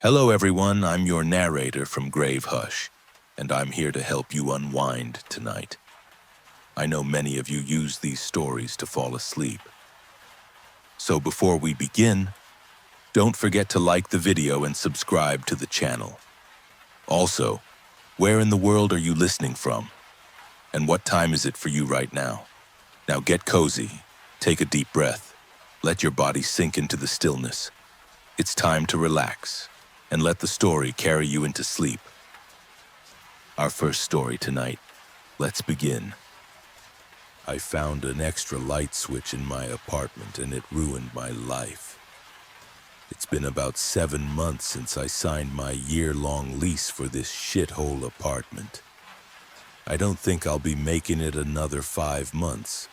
Hello, everyone. I'm your narrator from Grave Hush, and I'm here to help you unwind tonight. I know many of you use these stories to fall asleep. So before we begin, don't forget to like the video and subscribe to the channel. Also, where in the world are you listening from? And what time is it for you right now? Now get cozy, take a deep breath, let your body sink into the stillness. It's time to relax and let the story carry you into sleep. Our first story tonight. Let's begin. I found an extra light switch in my apartment and it ruined my life. It's been about 7 months since I signed my year-long lease for this shithole apartment. I don't think I'll be making it another 5 months.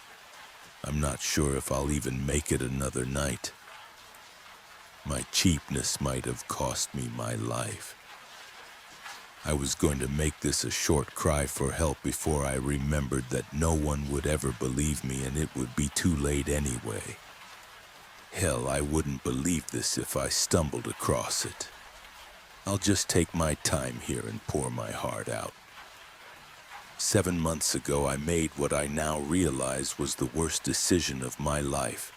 I'm not sure if I'll even make it another night. My cheapness might have cost me my life. I was going to make this a short cry for help before I remembered that no one would ever believe me and it would be too late anyway. Hell, I wouldn't believe this if I stumbled across it. I'll just take my time here and pour my heart out. 7 months ago, I made what I now realize was the worst decision of my life.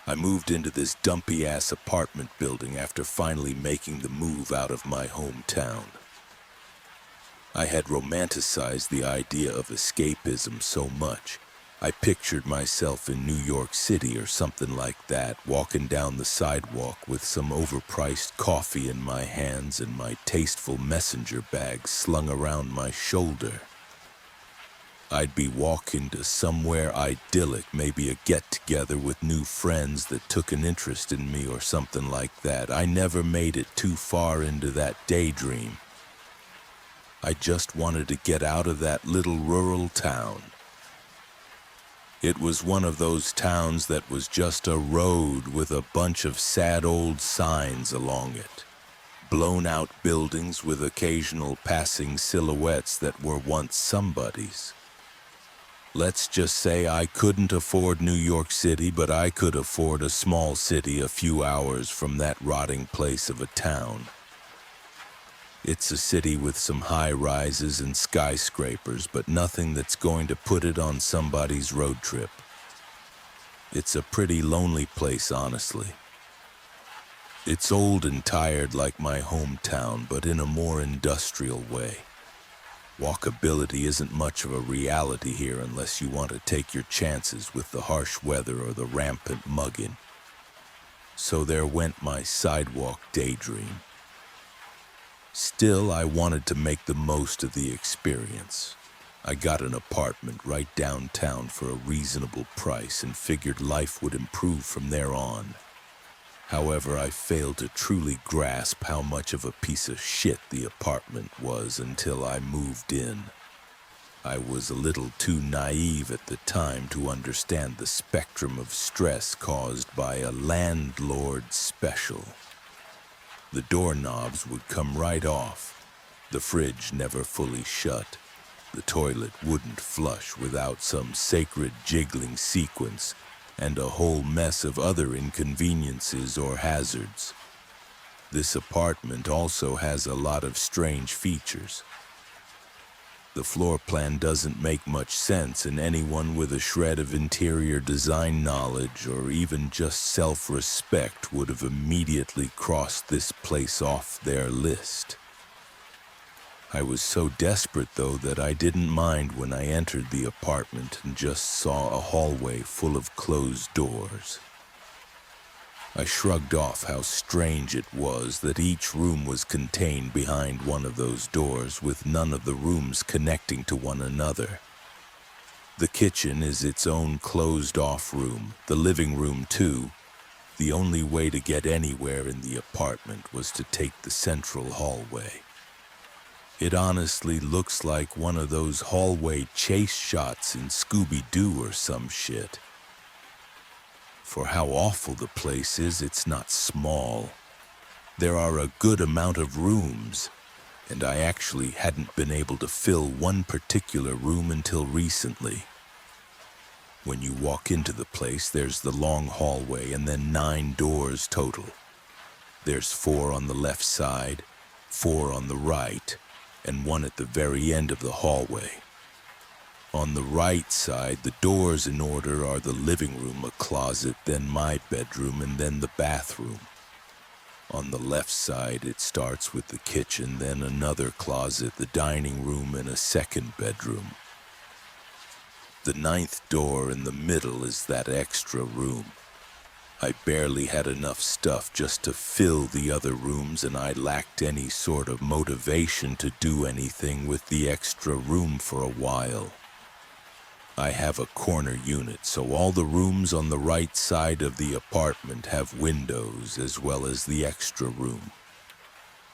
I moved into this dumpy-ass apartment building after finally making the move out of my hometown. I had romanticized the idea of escapism so much. I pictured myself in New York City or something like that, walking down the sidewalk with some overpriced coffee in my hands and my tasteful messenger bag slung around my shoulder. I'd be walking to somewhere idyllic, maybe a get-together with new friends that took an interest in me or something like that. I never made it too far into that daydream. I just wanted to get out of that little rural town. It was one of those towns that was just a road with a bunch of sad old signs along it. Blown-out buildings with occasional passing silhouettes that were once somebody's. Let's just say I couldn't afford New York City, but I could afford a small city a few hours from that rotting place of a town. It's a city with some high-rises and skyscrapers, but nothing that's going to put it on somebody's road trip. It's a pretty lonely place, honestly. It's old and tired like my hometown, but in a more industrial way. Walkability isn't much of a reality here unless you want to take your chances with the harsh weather or the rampant mugging. So there went my sidewalk daydream. Still, I wanted to make the most of the experience. I got an apartment right downtown for a reasonable price and figured life would improve from there on. However, I failed to truly grasp how much of a piece of shit the apartment was until I moved in. I was a little too naive at the time to understand the spectrum of stress caused by a landlord special. The doorknobs would come right off, the fridge never fully shut, the toilet wouldn't flush without some sacred jiggling sequence, and a whole mess of other inconveniences or hazards. This apartment also has a lot of strange features. The floor plan doesn't make much sense, and anyone with a shred of interior design knowledge or even just self-respect would have immediately crossed this place off their list. I was so desperate, though, that I didn't mind when I entered the apartment and just saw a hallway full of closed doors. I shrugged off how strange it was that each room was contained behind one of those doors, with none of the rooms connecting to one another. The kitchen is its own closed-off room, the living room too. The only way to get anywhere in the apartment was to take the central hallway. It honestly looks like one of those hallway chase shots in Scooby-Doo or some shit. For how awful the place is, it's not small. There are a good amount of rooms, and I actually hadn't been able to fill one particular room until recently. When you walk into the place, there's the long hallway and then 9 doors total. There's 4 on the left side, 4 on the right, and 1 at the very end of the hallway. On the right side, the doors in order are the living room, a closet, then my bedroom, and then the bathroom. On the left side, it starts with the kitchen, then another closet, the dining room, and a second bedroom. The 9th door in the middle is that extra room. I barely had enough stuff just to fill the other rooms, and I lacked any sort of motivation to do anything with the extra room for a while. I have a corner unit, so all the rooms on the right side of the apartment have windows as well as the extra room.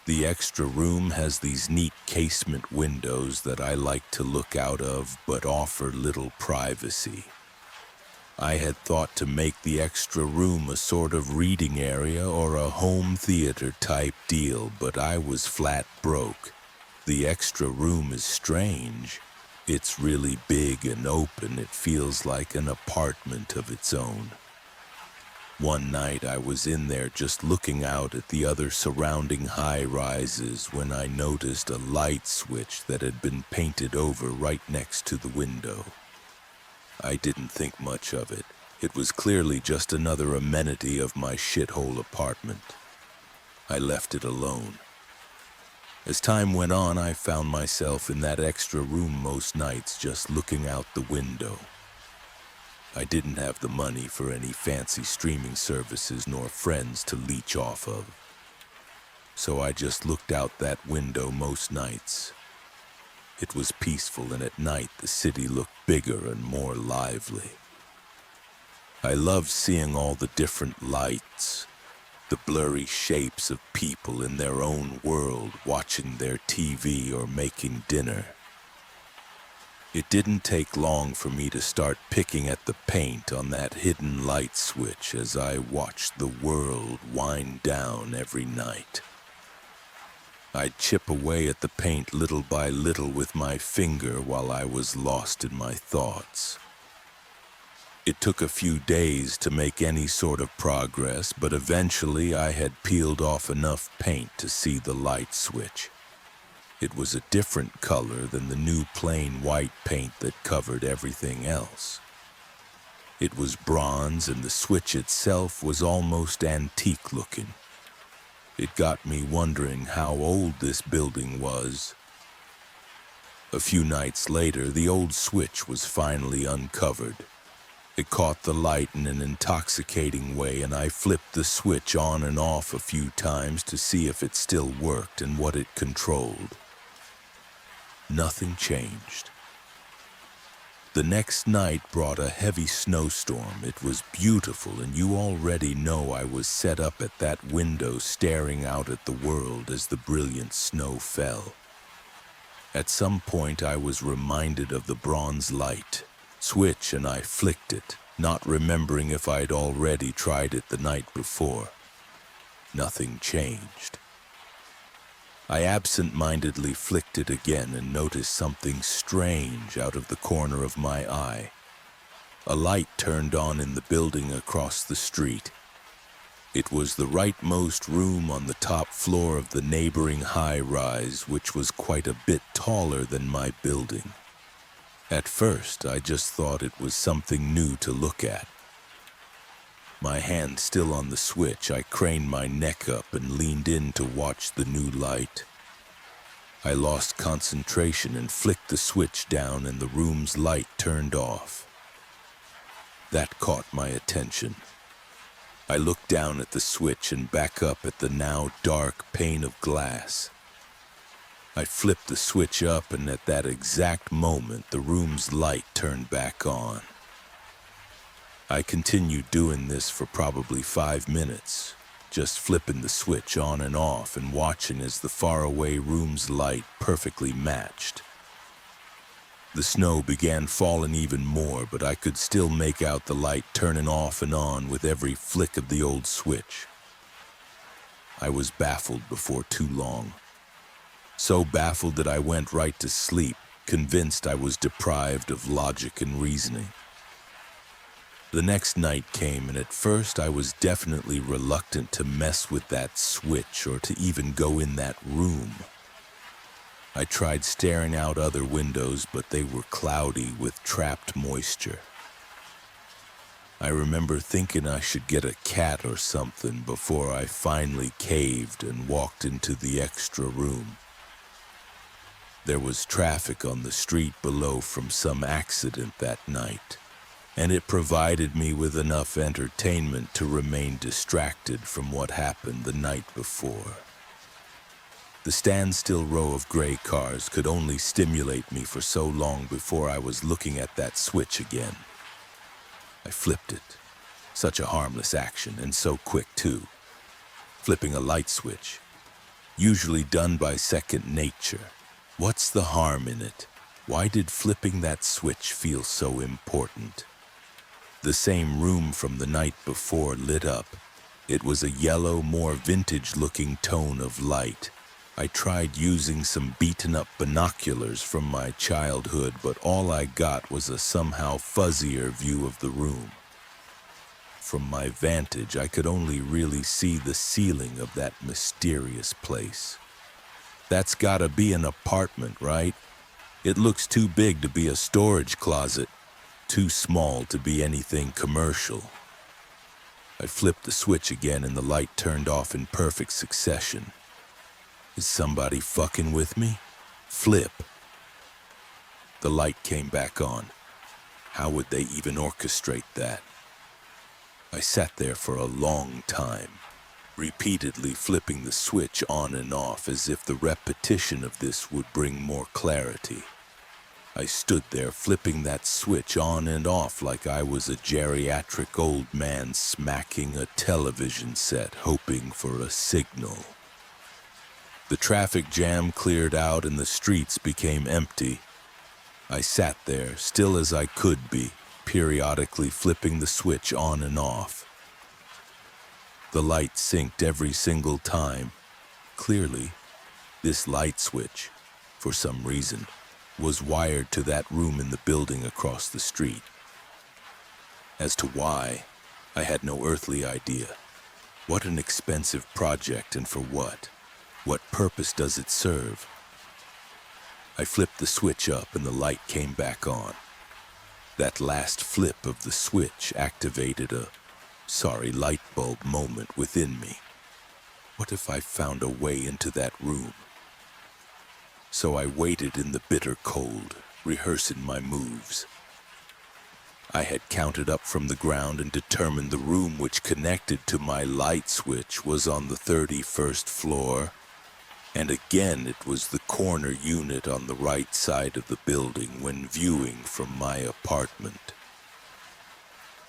The extra room has these neat casement windows that I like to look out of but offer little privacy. I had thought to make the extra room a sort of reading area or a home theater type deal, but I was flat broke. The extra room is strange. It's really big and open. It feels like an apartment of its own. One night I was in there just looking out at the other surrounding high-rises when I noticed a light switch that had been painted over right next to the window. I didn't think much of it. It was clearly just another amenity of my shithole apartment. I left it alone. As time went on, I found myself in that extra room most nights just looking out the window. I didn't have the money for any fancy streaming services nor friends to leech off of. So I just looked out that window most nights. It was peaceful, and at night the city looked bigger and more lively. I loved seeing all the different lights, the blurry shapes of people in their own world watching their TV or making dinner. It didn't take long for me to start picking at the paint on that hidden light switch as I watched the world wind down every night. I'd chip away at the paint little by little with my finger while I was lost in my thoughts. It took a few days to make any sort of progress, but eventually I had peeled off enough paint to see the light switch. It was a different color than the new plain white paint that covered everything else. It was bronze, and the switch itself was almost antique looking. It got me wondering how old this building was. A few nights later, the old switch was finally uncovered. It caught the light in an intoxicating way, and I flipped the switch on and off a few times to see if it still worked and what it controlled. Nothing changed. The next night brought a heavy snowstorm. It was beautiful, and you already know I was set up at that window staring out at the world as the brilliant snow fell. At some point I was reminded of the bronze light switch, and I flicked it, not remembering if I'd already tried it the night before. Nothing changed. I absent-mindedly flicked it again and noticed something strange out of the corner of my eye. A light turned on in the building across the street. It was the rightmost room on the top floor of the neighboring high-rise, which was quite a bit taller than my building. At first, I just thought it was something new to look at. My hand still on the switch, I craned my neck up and leaned in to watch the new light. I lost concentration and flicked the switch down, and the room's light turned off. That caught my attention. I looked down at the switch and back up at the now dark pane of glass. I flipped the switch up, and at that exact moment, the room's light turned back on. I continued doing this for probably 5 minutes, just flipping the switch on and off and watching as the faraway room's light perfectly matched. The snow began falling even more, but I could still make out the light turning off and on with every flick of the old switch. I was baffled before too long. So baffled that I went right to sleep, convinced I was deprived of logic and reasoning. The next night came, and at first I was definitely reluctant to mess with that switch or to even go in that room. I tried staring out other windows, but they were cloudy with trapped moisture. I remember thinking I should get a cat or something before I finally caved and walked into the extra room. There was traffic on the street below from some accident that night, and it provided me with enough entertainment to remain distracted from what happened the night before. The standstill row of gray cars could only stimulate me for so long before I was looking at that switch again. I flipped it. Such a harmless action, and so quick too. Flipping a light switch, usually done by second nature. What's the harm in it? Why did flipping that switch feel so important? The same room from the night before lit up. It was a yellow, more vintage-looking tone of light. I tried using some beaten-up binoculars from my childhood, but all I got was a somehow fuzzier view of the room. From my vantage, I could only really see the ceiling of that mysterious place. That's gotta be an apartment, right? It looks too big to be a storage closet, too small to be anything commercial. I flipped the switch again and the light turned off in perfect succession. Is somebody fucking with me? Flip. The light came back on. How would they even orchestrate that? I sat there for a long time, repeatedly flipping the switch on and off as if the repetition of this would bring more clarity. I stood there flipping that switch on and off like I was a geriatric old man smacking a television set, hoping for a signal. The traffic jam cleared out and the streets became empty. I sat there, still as I could be, periodically flipping the switch on and off. The light synced every single time. Clearly, this light switch, for some reason, was wired to that room in the building across the street. As to why, I had no earthly idea. What an expensive project, and for what? What purpose does it serve? I flipped the switch up and the light came back on. That last flip of the switch activated a light bulb moment within me. What if I found a way into that room? So I waited in the bitter cold, rehearsing my moves. I had counted up from the ground and determined the room which connected to my light switch was on the 31st floor, and again it was the corner unit on the right side of the building when viewing from my apartment.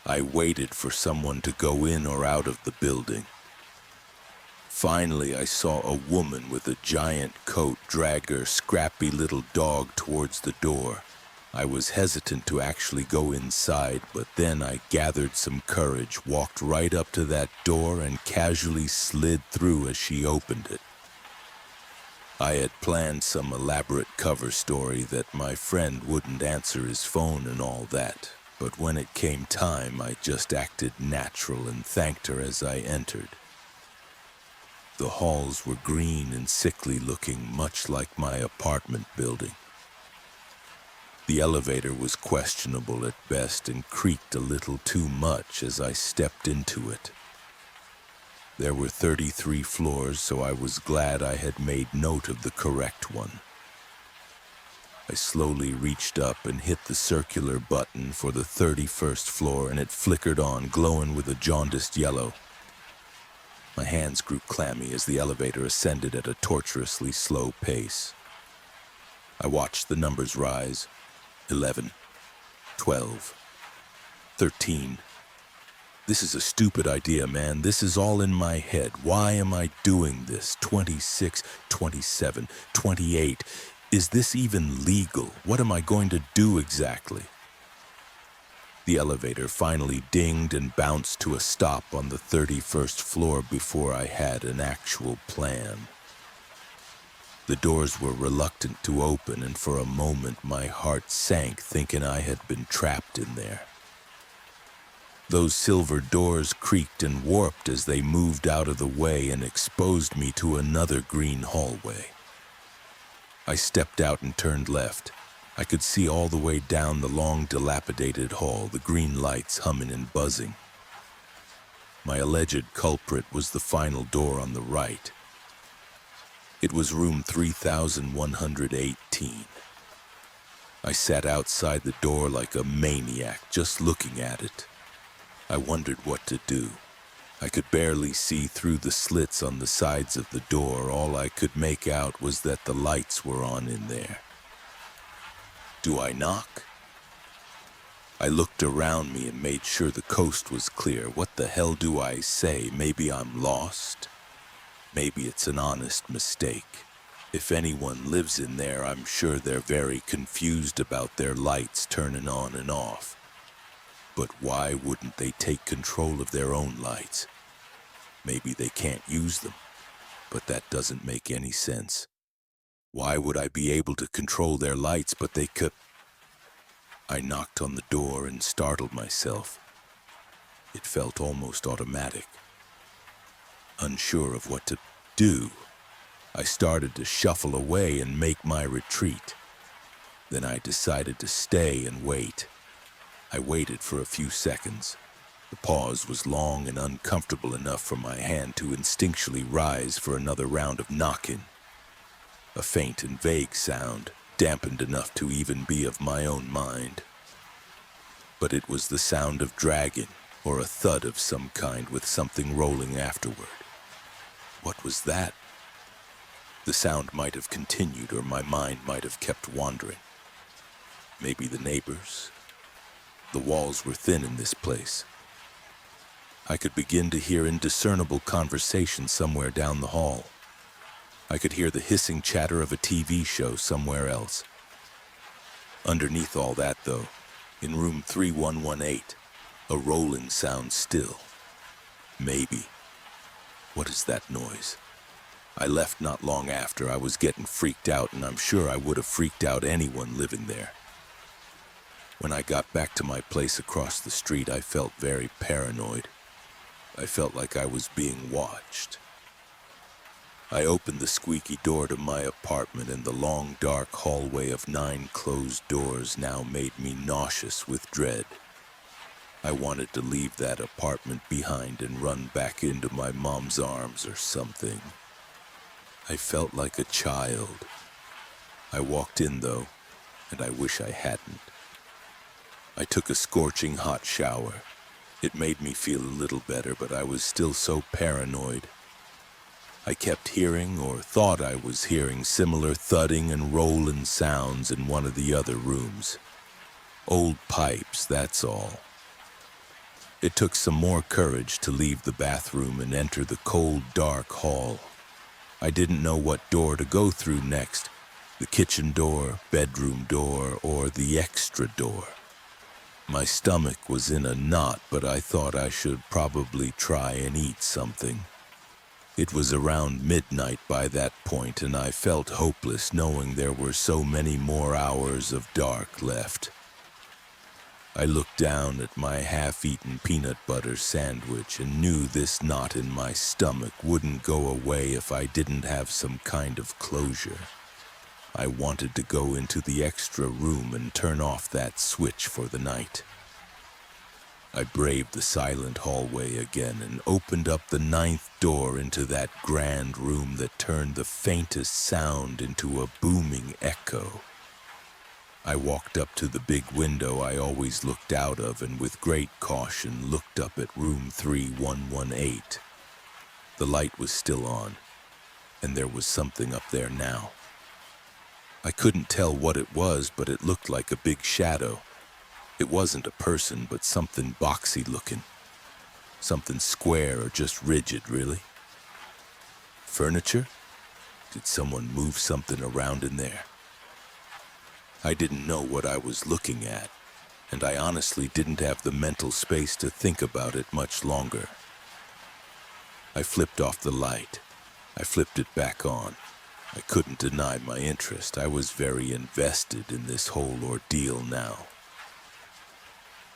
I waited for someone to go in or out of the building. Finally, I saw a woman with a giant coat drag her scrappy little dog towards the door. I was hesitant to actually go inside, but then I gathered some courage, walked right up to that door, and casually slid through as she opened it. I had planned some elaborate cover story that my friend wouldn't answer his phone and all that, but when it came time, I just acted natural and thanked her as I entered. The halls were green and sickly looking, much like my apartment building. The elevator was questionable at best and creaked a little too much as I stepped into it. There were 33 floors, so I was glad I had made note of the correct one. I slowly reached up and hit the circular button for the 31st floor, and it flickered on, glowing with a jaundiced yellow. My hands grew clammy as the elevator ascended at a torturously slow pace. I watched the numbers rise. 11, 12, 13. This is a stupid idea, man. This is all in my head. Why am I doing this? 26, 27, 28. Is this even legal? What am I going to do exactly? The elevator finally dinged and bounced to a stop on the 31st floor before I had an actual plan. The doors were reluctant to open, and for a moment my heart sank, thinking I had been trapped in there. Those silver doors creaked and warped as they moved out of the way and exposed me to another green hallway. I stepped out and turned left. I could see all the way down the long, dilapidated hall, the green lights humming and buzzing. My alleged culprit was the final door on the right. It was room 3118. I sat outside the door like a maniac, just looking at it. I wondered what to do. I could barely see through the slits on the sides of the door. All I could make out was that the lights were on in there. Do I knock? I looked around me and made sure the coast was clear. What the hell do I say? Maybe I'm lost? Maybe it's an honest mistake. If anyone lives in there, I'm sure they're very confused about their lights turning on and off. But why wouldn't they take control of their own lights? Maybe they can't use them, but that doesn't make any sense. Why would I be able to control their lights, but they could? I knocked on the door and startled myself. It felt almost automatic. Unsure of what to do, I started to shuffle away and make my retreat. Then I decided to stay and wait. I waited for a few seconds. The pause was long and uncomfortable enough for my hand to instinctually rise for another round of knocking. A faint and vague sound, dampened enough to even be of my own mind. But it was the sound of dragging, or a thud of some kind with something rolling afterward. What was that? The sound might have continued, or my mind might have kept wandering. Maybe the neighbors. The walls were thin in this place. I could begin to hear indiscernible conversation somewhere down the hall. I could hear the hissing chatter of a TV show somewhere else. Underneath all that, though, in room 3118, a rolling sound still. Maybe. What is that noise? I left not long after. I was getting freaked out, and I'm sure I would have freaked out anyone living there. When I got back to my place across the street, I felt very paranoid. I felt like I was being watched. I opened the squeaky door to my apartment, and the long, dark hallway of 9 closed doors now made me nauseous with dread. I wanted to leave that apartment behind and run back into my mom's arms or something. I felt like a child. I walked in, though, and I wish I hadn't. I took a scorching hot shower. It made me feel a little better, but I was still so paranoid. I kept hearing, or thought I was hearing, similar thudding and rolling sounds in one of the other rooms. Old pipes, that's all. It took some more courage to leave the bathroom and enter the cold, dark hall. I didn't know what door to go through next, the kitchen door, bedroom door, or the extra door. My stomach was in a knot, but I thought I should probably try and eat something. It was around midnight by that point, and I felt hopeless knowing there were so many more hours of dark left. I looked down at my half-eaten peanut butter sandwich and knew this knot in my stomach wouldn't go away if I didn't have some kind of closure. I wanted to go into the extra room and turn off that switch for the night. I braved the silent hallway again and opened up the 9th door into that grand room that turned the faintest sound into a booming echo. I walked up to the big window I always looked out of and with great caution looked up at room 3118. The light was still on, and there was something up there now. I couldn't tell what it was, but it looked like a big shadow. It wasn't a person, but something boxy looking. Something square or just rigid, really. Furniture? Did someone move something around in there? I didn't know what I was looking at, and I honestly didn't have the mental space to think about it much longer. I flipped off the light. I flipped it back on. I couldn't deny my interest. I was very invested in this whole ordeal now.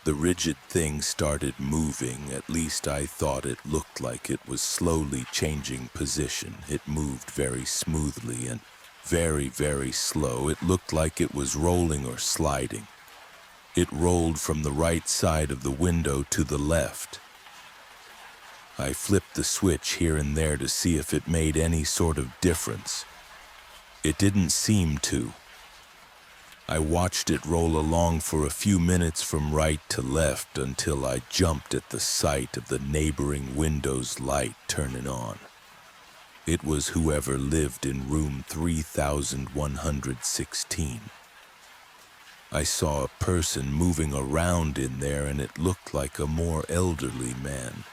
The rigid thing started moving. At least I thought it looked like it was slowly changing position. It moved very smoothly and very, very slow. It looked like it was rolling or sliding. It rolled from the right side of the window to the left. I flipped the switch here and there to see if it made any sort of difference. It didn't seem to. I watched it roll along for a few minutes from right to left until I jumped at the sight of the neighboring window's light turning on. It was whoever lived in room 3116. I saw a person moving around in there, and it looked like a more elderly man.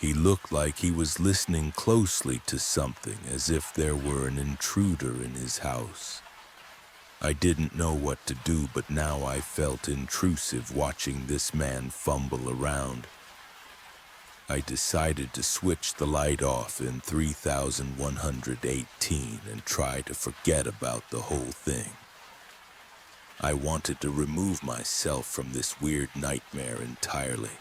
He looked like he was listening closely to something, as if there were an intruder in his house. I didn't know what to do, but now I felt intrusive watching this man fumble around. I decided to switch the light off in 3118 and try to forget about the whole thing. I wanted to remove myself from this weird nightmare entirely.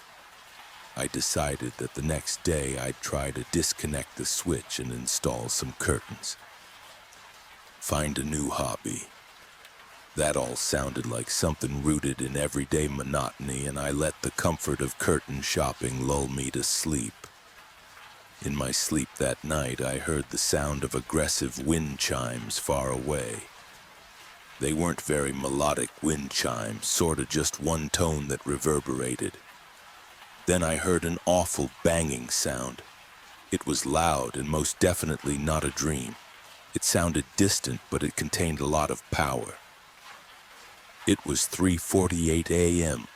I decided that the next day I'd try to disconnect the switch and install some curtains. Find a new hobby. That all sounded like something rooted in everyday monotony, and I let the comfort of curtain shopping lull me to sleep. In my sleep that night, I heard the sound of aggressive wind chimes far away. They weren't very melodic wind chimes, sorta just one tone that reverberated. Then I heard an awful banging sound. It was loud and most definitely not a dream. It sounded distant, but it contained a lot of power. It was 3:48 a.m.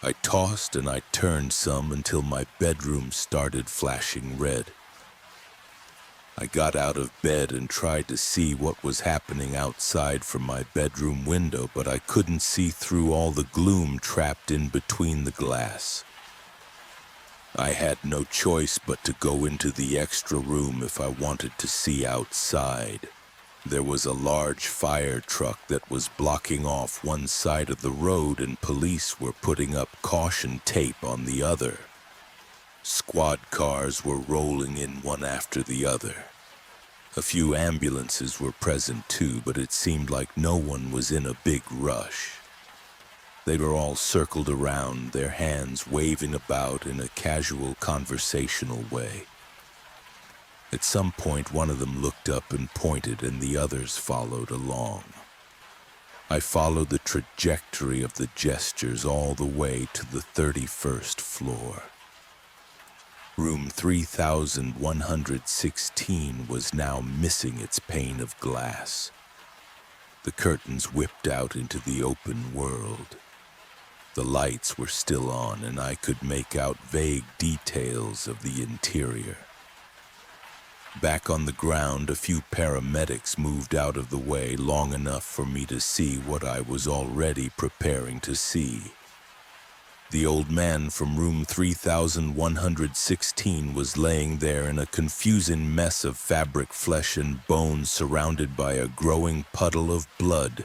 I tossed and I turned some until my bedroom started flashing red. I got out of bed and tried to see what was happening outside from my bedroom window, but I couldn't see through all the gloom trapped in between the glass. I had no choice but to go into the extra room if I wanted to see outside. There was a large fire truck that was blocking off one side of the road, and police were putting up caution tape on the other. Squad cars were rolling in one after the other. A few ambulances were present too, but it seemed like no one was in a big rush. They were all circled around, their hands waving about in a casual conversational way. At some point, one of them looked up and pointed, and the others followed along. I followed the trajectory of the gestures all the way to the 31st floor. Room 3116 was now missing its pane of glass. The curtains whipped out into the open world. The lights were still on, and I could make out vague details of the interior. Back on the ground, a few paramedics moved out of the way long enough for me to see what I was already preparing to see. The old man from room 3116 was laying there in a confusing mess of fabric, flesh, and bones, surrounded by a growing puddle of blood.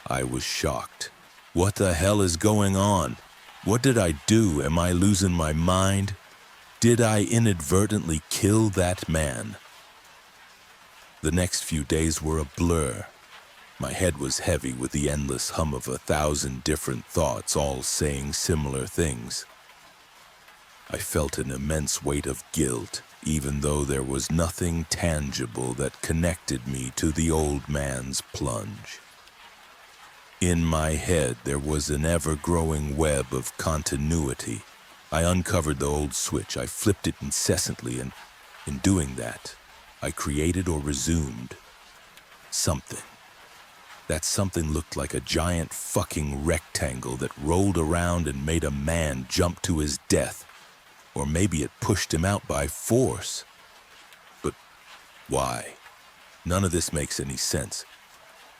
I was shocked. What the hell is going on? What did I do? Am I losing my mind? Did I inadvertently kill that man? The next few days were a blur. My head was heavy with the endless hum of 1,000 different thoughts, all saying similar things. I felt an immense weight of guilt, even though there was nothing tangible that connected me to the old man's plunge. In my head, there was an ever-growing web of continuity. I uncovered the old switch. I flipped it incessantly, and in doing that, I created or resumed something. That something looked like a giant fucking rectangle that rolled around and made a man jump to his death. Or maybe it pushed him out by force. But why? None of this makes any sense.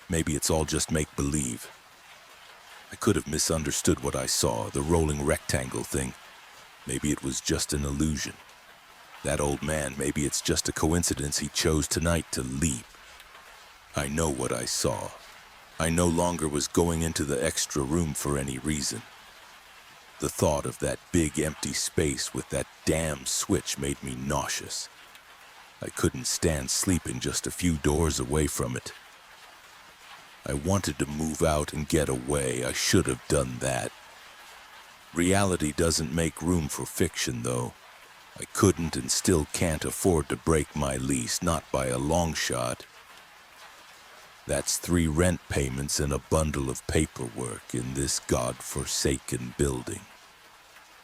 Maybe it's all just make-believe. I could have misunderstood what I saw, the rolling rectangle thing. Maybe it was just an illusion. That old man, maybe it's just a coincidence he chose tonight to leap. I know what I saw. I no longer was going into the extra room for any reason. The thought of that big empty space with that damn switch made me nauseous. I couldn't stand sleeping just a few doors away from it. I wanted to move out and get away. I should have done that. Reality doesn't make room for fiction, though. I couldn't and still can't afford to break my lease, not by a long shot. That's 3 rent payments and a bundle of paperwork in this god-forsaken building.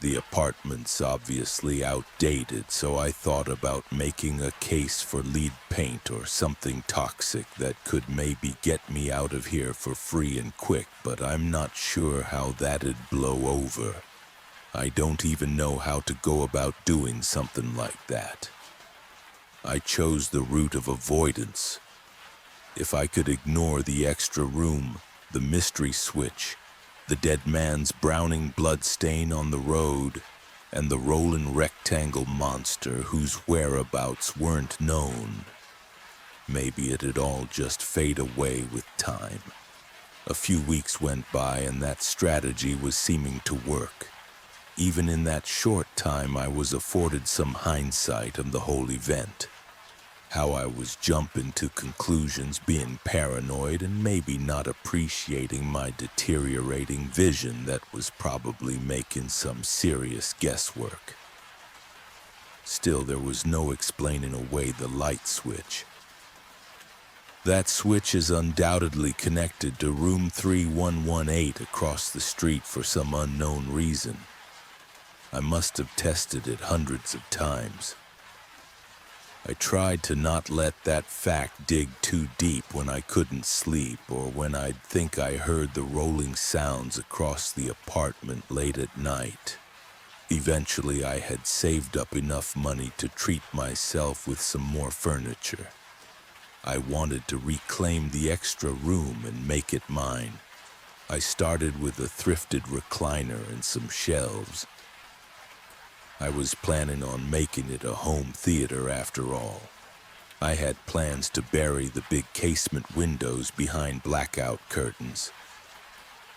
The apartment's obviously outdated, so I thought about making a case for lead paint or something toxic that could maybe get me out of here for free and quick, but I'm not sure how that'd blow over. I don't even know how to go about doing something like that. I chose the route of avoidance. If I could ignore the extra room, the mystery switch, the dead man's browning bloodstain on the road, and the rolling rectangle monster whose whereabouts weren't known, maybe it'd all just fade away with time. A few weeks went by and that strategy was seeming to work. Even in that short time, I was afforded some hindsight on the whole event. How I was jumping to conclusions, being paranoid, and maybe not appreciating my deteriorating vision that was probably making some serious guesswork. Still, there was no explaining away the light switch. That switch is undoubtedly connected to room 3118 across the street for some unknown reason. I must have tested it hundreds of times. I tried to not let that fact dig too deep when I couldn't sleep or when I'd think I heard the rolling sounds across the apartment late at night. Eventually, I had saved up enough money to treat myself with some more furniture. I wanted to reclaim the extra room and make it mine. I started with a thrifted recliner and some shelves. I was planning on making it a home theater after all. I had plans to bury the big casement windows behind blackout curtains.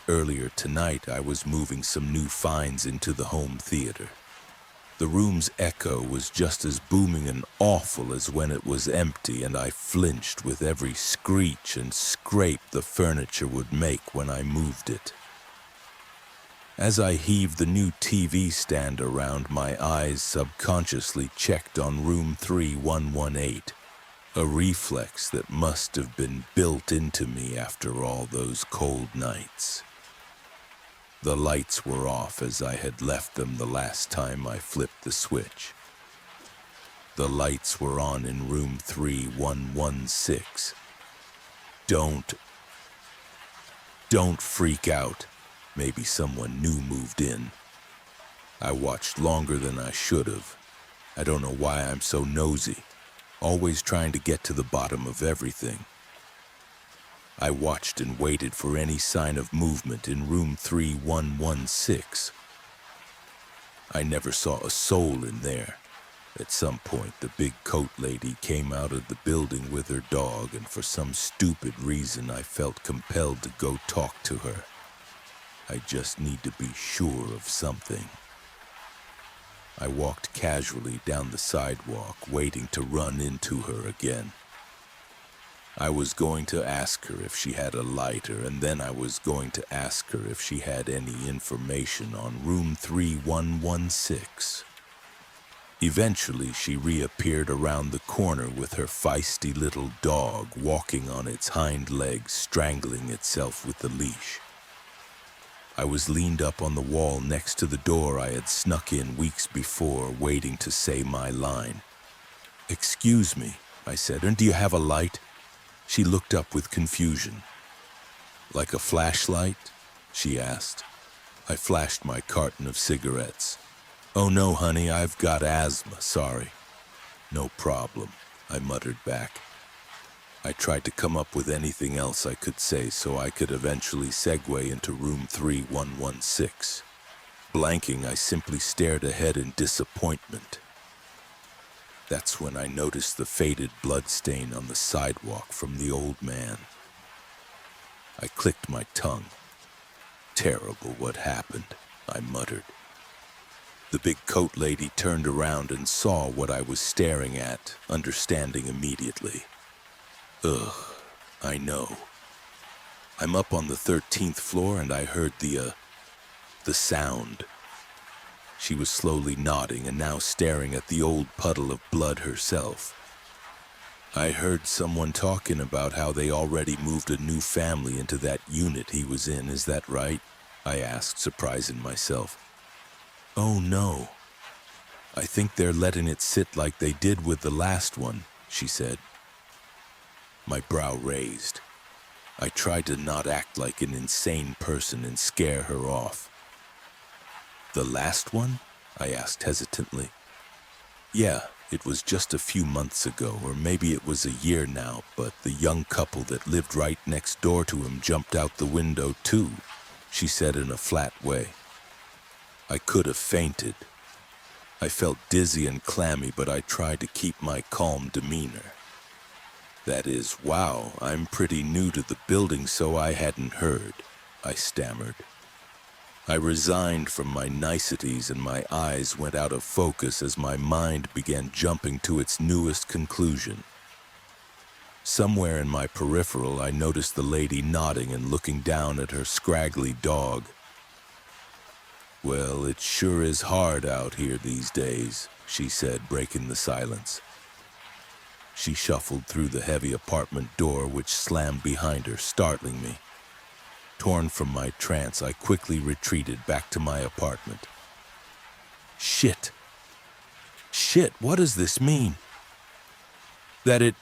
Earlier tonight, I was moving some new finds into the home theater. The room's echo was just as booming and awful as when it was empty, and I flinched with every screech and scrape the furniture would make when I moved it. As I heaved the new TV stand around, my eyes subconsciously checked on room 3118, a reflex that must have been built into me after all those cold nights. The lights were off as I had left them the last time I flipped the switch. The lights were on in room 3116. Don't freak out. Maybe someone new moved in. I watched longer than I should have. I don't know why I'm so nosy, always trying to get to the bottom of everything. I watched and waited for any sign of movement in room 3116. I never saw a soul in there. At some point, the big coat lady came out of the building with her dog, and for some stupid reason, I felt compelled to go talk to her. I just need to be sure of something. I walked casually down the sidewalk, waiting to run into her again. I was going to ask her if she had a lighter, and then I was going to ask her if she had any information on room 3116. Eventually, she reappeared around the corner with her feisty little dog walking on its hind legs, strangling itself with the leash. I was leaned up on the wall next to the door I had snuck in weeks before, waiting to say my line. "Excuse me," I said, "and do you have a light?" She looked up with confusion. "Like a flashlight?" she asked. I flashed my carton of cigarettes. "Oh no, honey, I've got asthma, sorry." "No problem," I muttered back. I tried to come up with anything else I could say so I could eventually segue into room 3116. Blanking, I simply stared ahead in disappointment. That's when I noticed the faded bloodstain on the sidewalk from the old man. I clicked my tongue. Terrible what happened. I muttered. The big coat lady turned around and saw what I was staring at, understanding immediately. Ugh, I know. I'm up on the 13th floor and I heard the sound. She was slowly nodding and now staring at the old puddle of blood herself. I heard someone talking about how they already moved a new family into that unit he was in, is that right? I asked, surprising myself. Oh no. I think they're letting it sit like they did with the last one, she said. My brow raised. I tried to not act like an insane person and scare her off. The last one? I asked hesitantly. Yeah, it was just a few months ago, or maybe it was a year now, but the young couple that lived right next door to him jumped out the window too, she said in a flat way. I could have fainted. I felt dizzy and clammy, but I tried to keep my calm demeanor. That is, wow, I'm pretty new to the building, so I hadn't heard, I stammered. I resigned from my niceties and my eyes went out of focus as my mind began jumping to its newest conclusion. Somewhere in my peripheral, I noticed the lady nodding and looking down at her scraggly dog. Well, it sure is hard out here these days, she said, breaking the silence. She shuffled through the heavy apartment door, which slammed behind her, startling me. Torn from my trance, I quickly retreated back to my apartment. Shit, what does this mean? That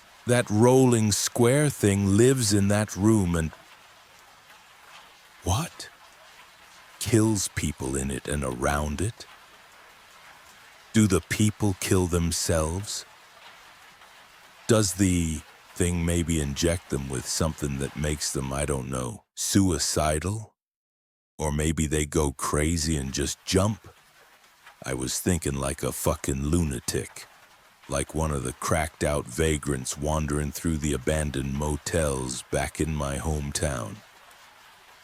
rolling square thing lives in that room and... What? Kills people in it and around it? Do the people kill themselves? Does the thing maybe inject them with something that makes them, I don't know, suicidal? Or maybe they go crazy and just jump? I was thinking like a fucking lunatic, like one of the cracked out vagrants wandering through the abandoned motels back in my hometown.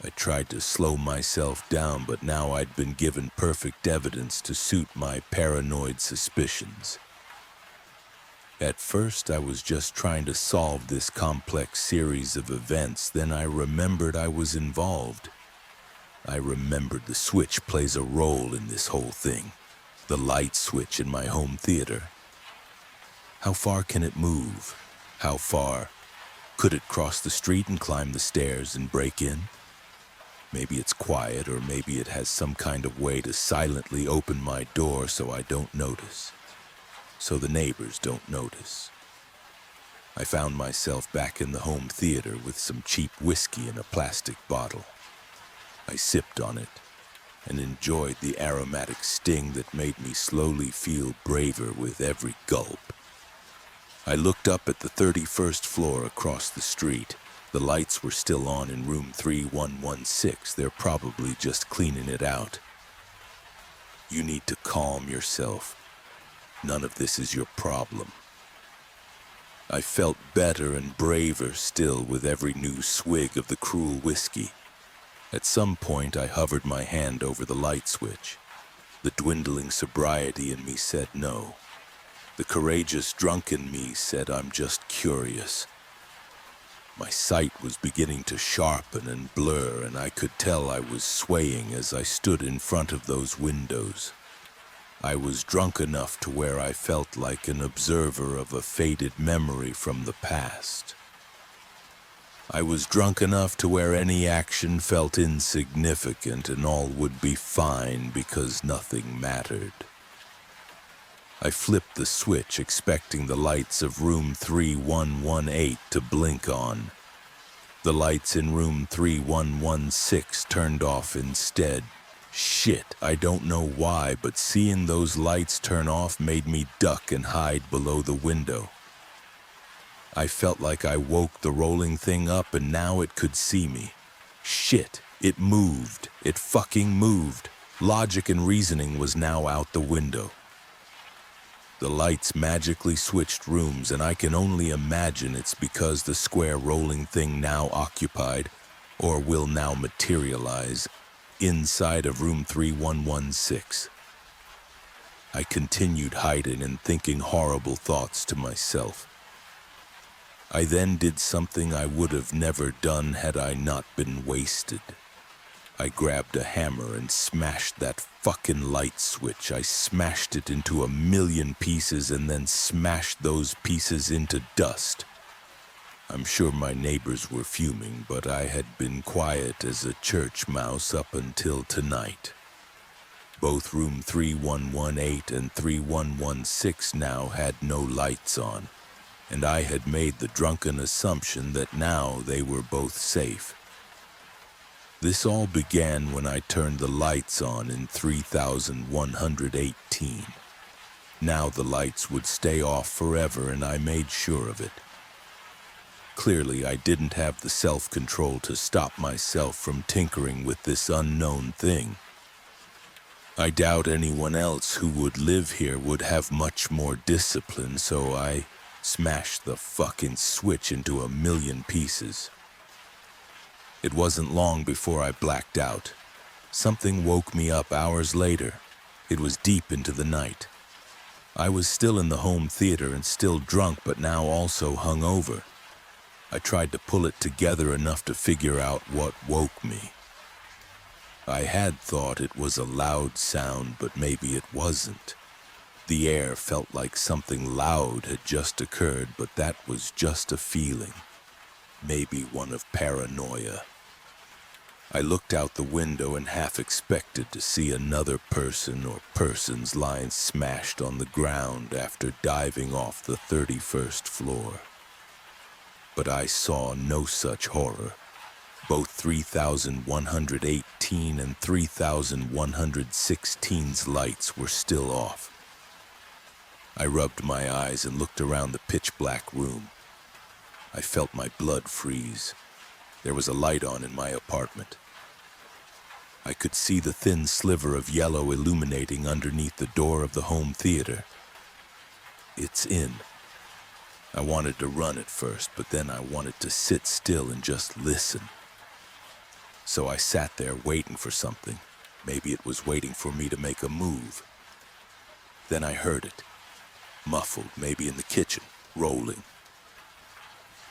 I tried to slow myself down, but now I'd been given perfect evidence to suit my paranoid suspicions. At first, I was just trying to solve this complex series of events, then I remembered I was involved. I remembered the switch plays a role in this whole thing, the light switch in my home theater. How far can it move? How far? Could it cross the street and climb the stairs and break in? Maybe it's quiet, or maybe it has some kind of way to silently open my door so I don't notice. So the neighbors don't notice. I found myself back in the home theater with some cheap whiskey in a plastic bottle. I sipped on it and enjoyed the aromatic sting that made me slowly feel braver with every gulp. I looked up at the 31st floor across the street. The lights were still on in room 3116. They're probably just cleaning it out. You need to calm yourself. None of this is your problem. I felt better and braver still with every new swig of the cruel whiskey. At some point, I hovered my hand over the light switch. The dwindling sobriety in me said no. The courageous drunken me said I'm just curious. My sight was beginning to sharpen and blur, and I could tell I was swaying as I stood in front of those windows. I was drunk enough to where I felt like an observer of a faded memory from the past. I was drunk enough to where any action felt insignificant and all would be fine because nothing mattered. I flipped the switch, expecting the lights of room 3118 to blink on. The lights in room 3116 turned off instead. Shit, I don't know why, but seeing those lights turn off made me duck and hide below the window. I felt like I woke the rolling thing up and now it could see me. Shit, it moved. It fucking moved. Logic and reasoning was now out the window. The lights magically switched rooms, and I can only imagine it's because the square rolling thing now occupied, or will now materialize, inside of room 3116. I continued hiding and thinking horrible thoughts to myself. I then did something I would have never done had I not been wasted. I grabbed a hammer and smashed that fucking light switch. I smashed it into a million pieces and then smashed those pieces into dust. I'm sure my neighbors were fuming, but I had been quiet as a church mouse up until tonight. Both room 3118 and 3116 now had no lights on, and I had made the drunken assumption that now they were both safe. This all began when I turned the lights on in 3118. Now the lights would stay off forever, and I made sure of it. Clearly, I didn't have the self-control to stop myself from tinkering with this unknown thing. I doubt anyone else who would live here would have much more discipline, so I smashed the fucking switch into a million pieces. It wasn't long before I blacked out. Something woke me up hours later. It was deep into the night. I was still in the home theater and still drunk, but now also hungover. I tried to pull it together enough to figure out what woke me. I had thought it was a loud sound, but maybe it wasn't. The air felt like something loud had just occurred, but that was just a feeling. Maybe one of paranoia. I looked out the window and half expected to see another person or persons lying smashed on the ground after diving off the 31st floor. But I saw no such horror. Both 3118 and 3116's lights were still off. I rubbed my eyes and looked around the pitch-black room. I felt my blood freeze. There was a light on in my apartment. I could see the thin sliver of yellow illuminating underneath the door of the home theater. It's in. I wanted to run at first, but then I wanted to sit still and just listen. So I sat there waiting for something. Maybe it was waiting for me to make a move. Then I heard it. Muffled, maybe in the kitchen, rolling.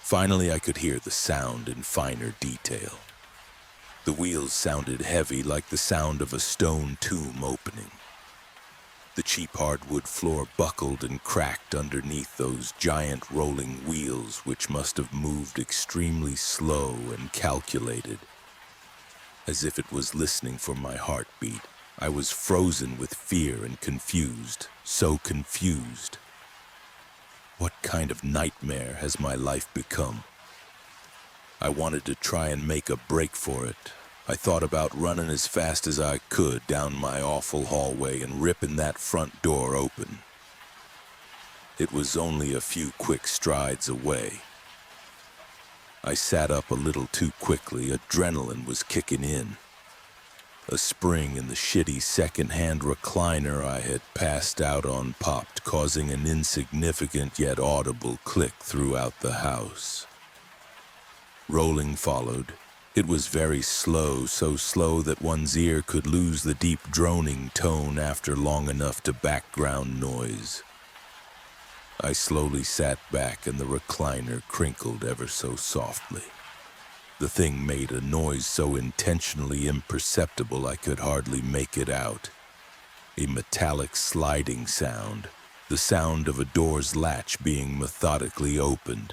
Finally, I could hear the sound in finer detail. The wheels sounded heavy, like the sound of a stone tomb opening. The cheap hardwood floor buckled and cracked underneath those giant rolling wheels, which must have moved extremely slow and calculated. As if it was listening for my heartbeat, I was frozen with fear and confused, so confused. What kind of nightmare has my life become? I wanted to try and make a break for it. I thought about running as fast as I could down my awful hallway and ripping that front door open. It was only a few quick strides away. I sat up a little too quickly. Adrenaline was kicking in. A spring in the shitty second-hand recliner I had passed out on popped, causing an insignificant yet audible click throughout the house. Rolling followed. It was very slow, so slow that one's ear could lose the deep droning tone after long enough to background noise. I slowly sat back and the recliner crinkled ever so softly. The thing made a noise so intentionally imperceptible I could hardly make it out. A metallic sliding sound, the sound of a door's latch being methodically opened.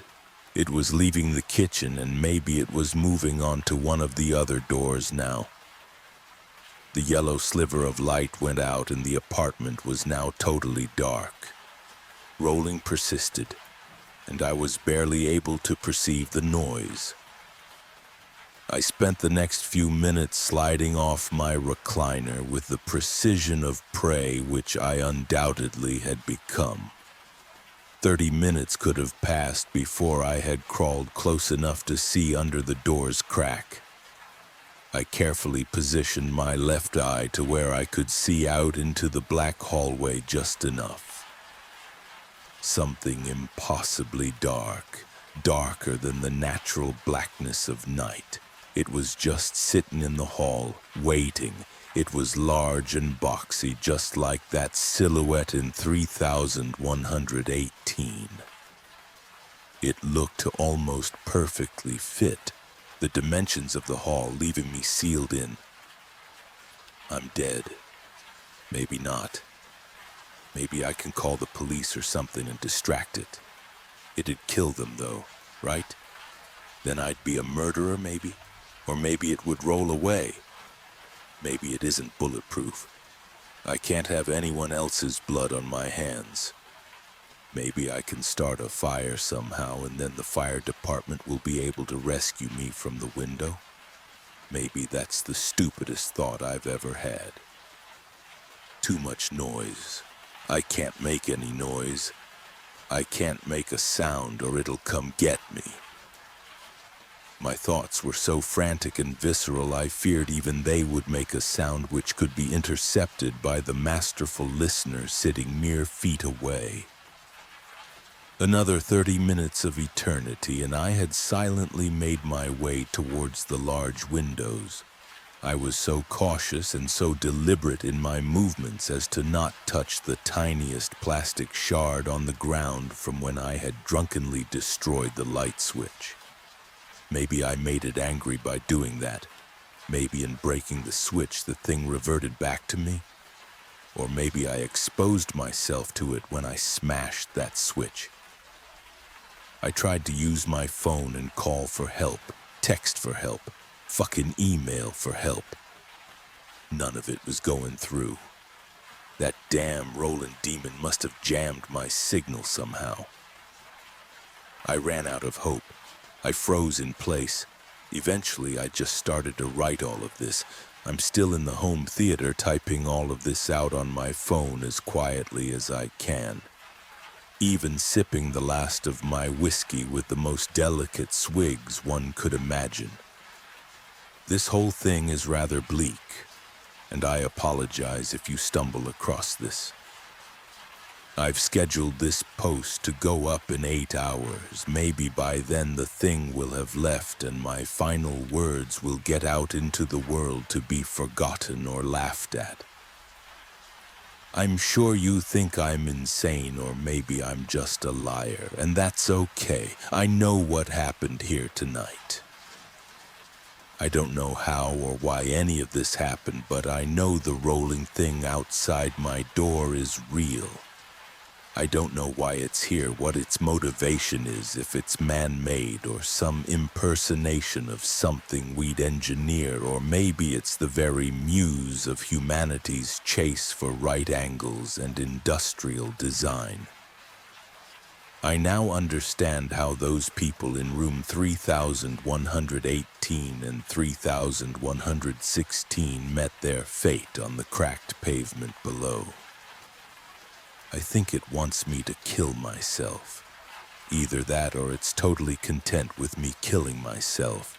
It was leaving the kitchen, and maybe it was moving on to one of the other doors now. The yellow sliver of light went out and the apartment was now totally dark. Rolling persisted, and I was barely able to perceive the noise. I spent the next few minutes sliding off my recliner with the precision of prey which I undoubtedly had become. 30 minutes could have passed before I had crawled close enough to see under the door's crack. I carefully positioned my left eye to where I could see out into the black hallway just enough. Something impossibly dark, darker than the natural blackness of night. It was just sitting in the hall, waiting. It was large and boxy, just like that silhouette in 3118. It looked to almost perfectly fit the dimensions of the hall, leaving me sealed in. I'm dead. Maybe not. Maybe I can call the police or something and distract it. It'd kill them, though, right? Then I'd be a murderer, maybe? Or maybe it would roll away. Maybe it isn't bulletproof. I can't have anyone else's blood on my hands. Maybe I can start a fire somehow, and then the fire department will be able to rescue me from the window. Maybe that's the stupidest thought I've ever had. Too much noise. I can't make any noise. I can't make a sound or it'll come get me. My thoughts were so frantic and visceral I feared even they would make a sound which could be intercepted by the masterful listener sitting mere feet away. Another 30 minutes of eternity, and I had silently made my way towards the large windows. I was so cautious and so deliberate in my movements as to not touch the tiniest plastic shard on the ground from when I had drunkenly destroyed the light switch. Maybe I made it angry by doing that. Maybe in breaking the switch the thing reverted back to me. Or maybe I exposed myself to it when I smashed that switch. I tried to use my phone and call for help, text for help, fucking email for help. None of it was going through. That damn rolling demon must have jammed my signal somehow. I ran out of hope. I froze in place. Eventually, I just started to write all of this. I'm still in the home theater typing all of this out on my phone as quietly as I can. Even sipping the last of my whiskey with the most delicate swigs one could imagine. This whole thing is rather bleak, and I apologize if you stumble across this. I've scheduled this post to go up in 8 hours. Maybe by then the thing will have left and my final words will get out into the world to be forgotten or laughed at. I'm sure you think I'm insane, or maybe I'm just a liar, and that's okay. I know what happened here tonight. I don't know how or why any of this happened, but I know the rolling thing outside my door is real. I don't know why it's here, what its motivation is, if it's man-made or some impersonation of something we'd engineer, or maybe it's the very muse of humanity's chase for right angles and industrial design. I now understand how those people in room 3118 and 3116 met their fate on the cracked pavement below. I think it wants me to kill myself. Either that or it's totally content with me killing myself.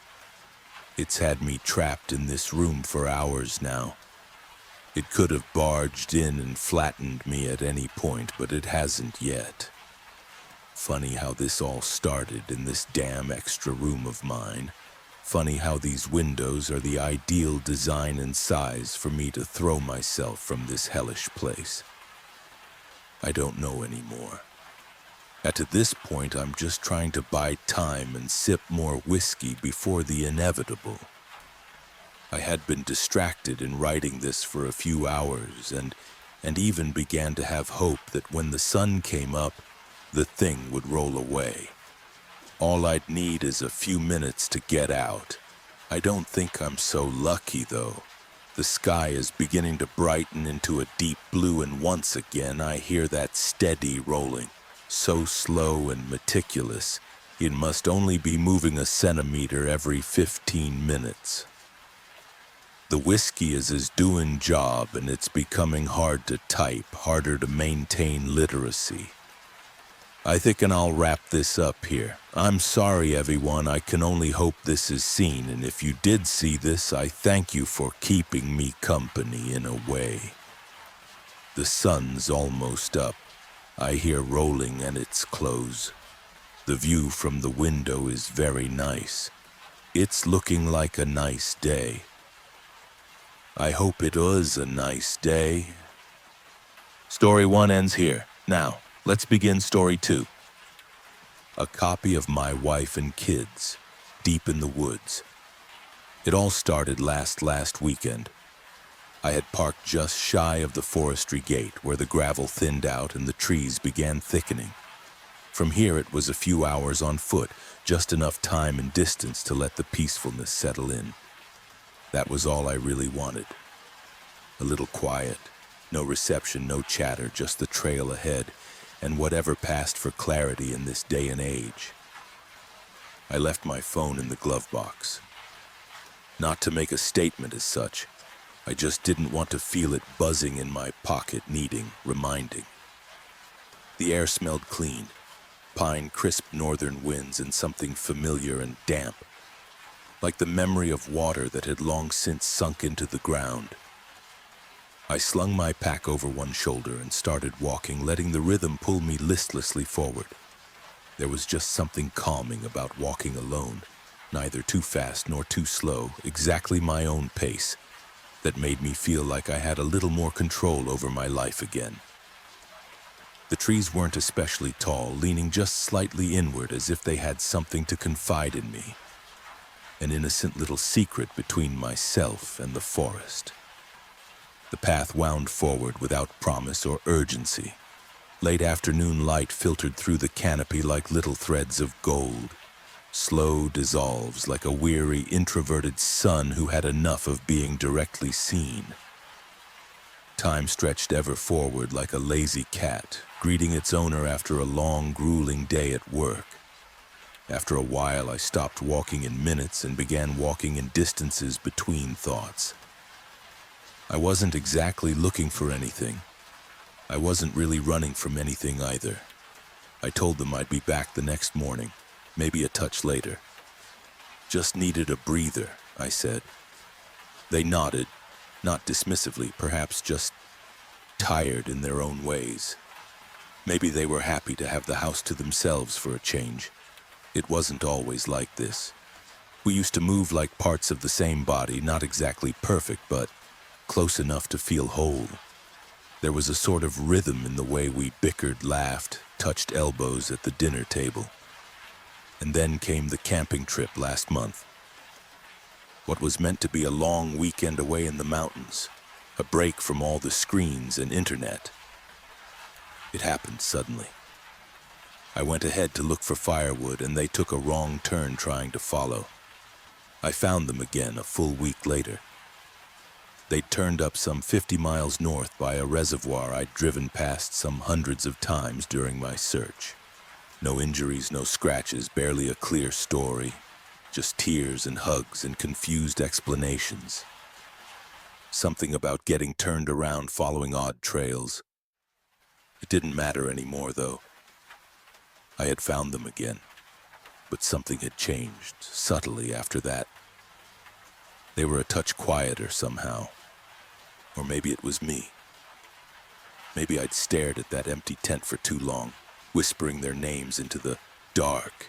It's had me trapped in this room for hours now. It could have barged in and flattened me at any point, but it hasn't yet. Funny how this all started in this damn extra room of mine. Funny how these windows are the ideal design and size for me to throw myself from this hellish place. I don't know anymore. At this point, I'm just trying to buy time and sip more whiskey before the inevitable. I had been distracted in writing this for a few hours and even began to have hope that when the sun came up, the thing would roll away. All I'd need is a few minutes to get out. I don't think I'm so lucky, though. The sky is beginning to brighten into a deep blue, and once again I hear that steady rolling, so slow and meticulous, it must only be moving a centimeter every 15 minutes. The whiskey is doing job, and it's becoming hard to type, harder to maintain literacy. I think I'll wrap this up here. I'm sorry, everyone. I can only hope this is seen, and if you did see this, I thank you for keeping me company in a way. The sun's almost up. I hear rolling and its close. The view from the window is very nice. It's looking like a nice day. I hope it was a nice day. Story 1 ends here. Now, let's begin story 2. A copy of My Wife and Kids, Deep in the Woods. It all started last weekend. I had parked just shy of the forestry gate where the gravel thinned out and the trees began thickening. From here it was a few hours on foot, just enough time and distance to let the peacefulness settle in. That was all I really wanted. A little quiet, no reception, no chatter, just the trail ahead, and whatever passed for clarity in this day and age. I left my phone in the glove box. Not to make a statement as such, I just didn't want to feel it buzzing in my pocket, needing reminding. The air smelled clean, pine, crisp northern winds, and something familiar and damp, like the memory of water that had long since sunk into the ground. I slung my pack over one shoulder and started walking, letting the rhythm pull me listlessly forward. There was just something calming about walking alone, neither too fast nor too slow, exactly my own pace, that made me feel like I had a little more control over my life again. The trees weren't especially tall, leaning just slightly inward as if they had something to confide in me. An innocent little secret between myself and the forest. The path wound forward without promise or urgency. Late afternoon light filtered through the canopy like little threads of gold. Slow dissolves like a weary, introverted sun who had enough of being directly seen. Time stretched ever forward like a lazy cat, greeting its owner after a long, grueling day at work. After a while, I stopped walking in minutes and began walking in distances between thoughts. I wasn't exactly looking for anything. I wasn't really running from anything either. I told them I'd be back the next morning, maybe a touch later. Just needed a breather, I said. They nodded, not dismissively, perhaps just tired in their own ways. Maybe they were happy to have the house to themselves for a change. It wasn't always like this. We used to move like parts of the same body, not exactly perfect, but close enough to feel whole. There was a sort of rhythm in the way we bickered, laughed, touched elbows at the dinner table. And then came the camping trip last month. What was meant to be a long weekend away in the mountains, a break from all the screens and internet. It happened suddenly. I went ahead to look for firewood, and they took a wrong turn trying to follow. I found them again a full week later. They'd turned up some 50 miles north by a reservoir I'd driven past some hundreds of times during my search. No injuries, no scratches, barely a clear story. Just tears and hugs and confused explanations. Something about getting turned around following odd trails. It didn't matter anymore, though. I had found them again, but something had changed subtly after that. They were a touch quieter somehow. Or maybe it was me. Maybe I'd stared at that empty tent for too long, whispering their names into the dark.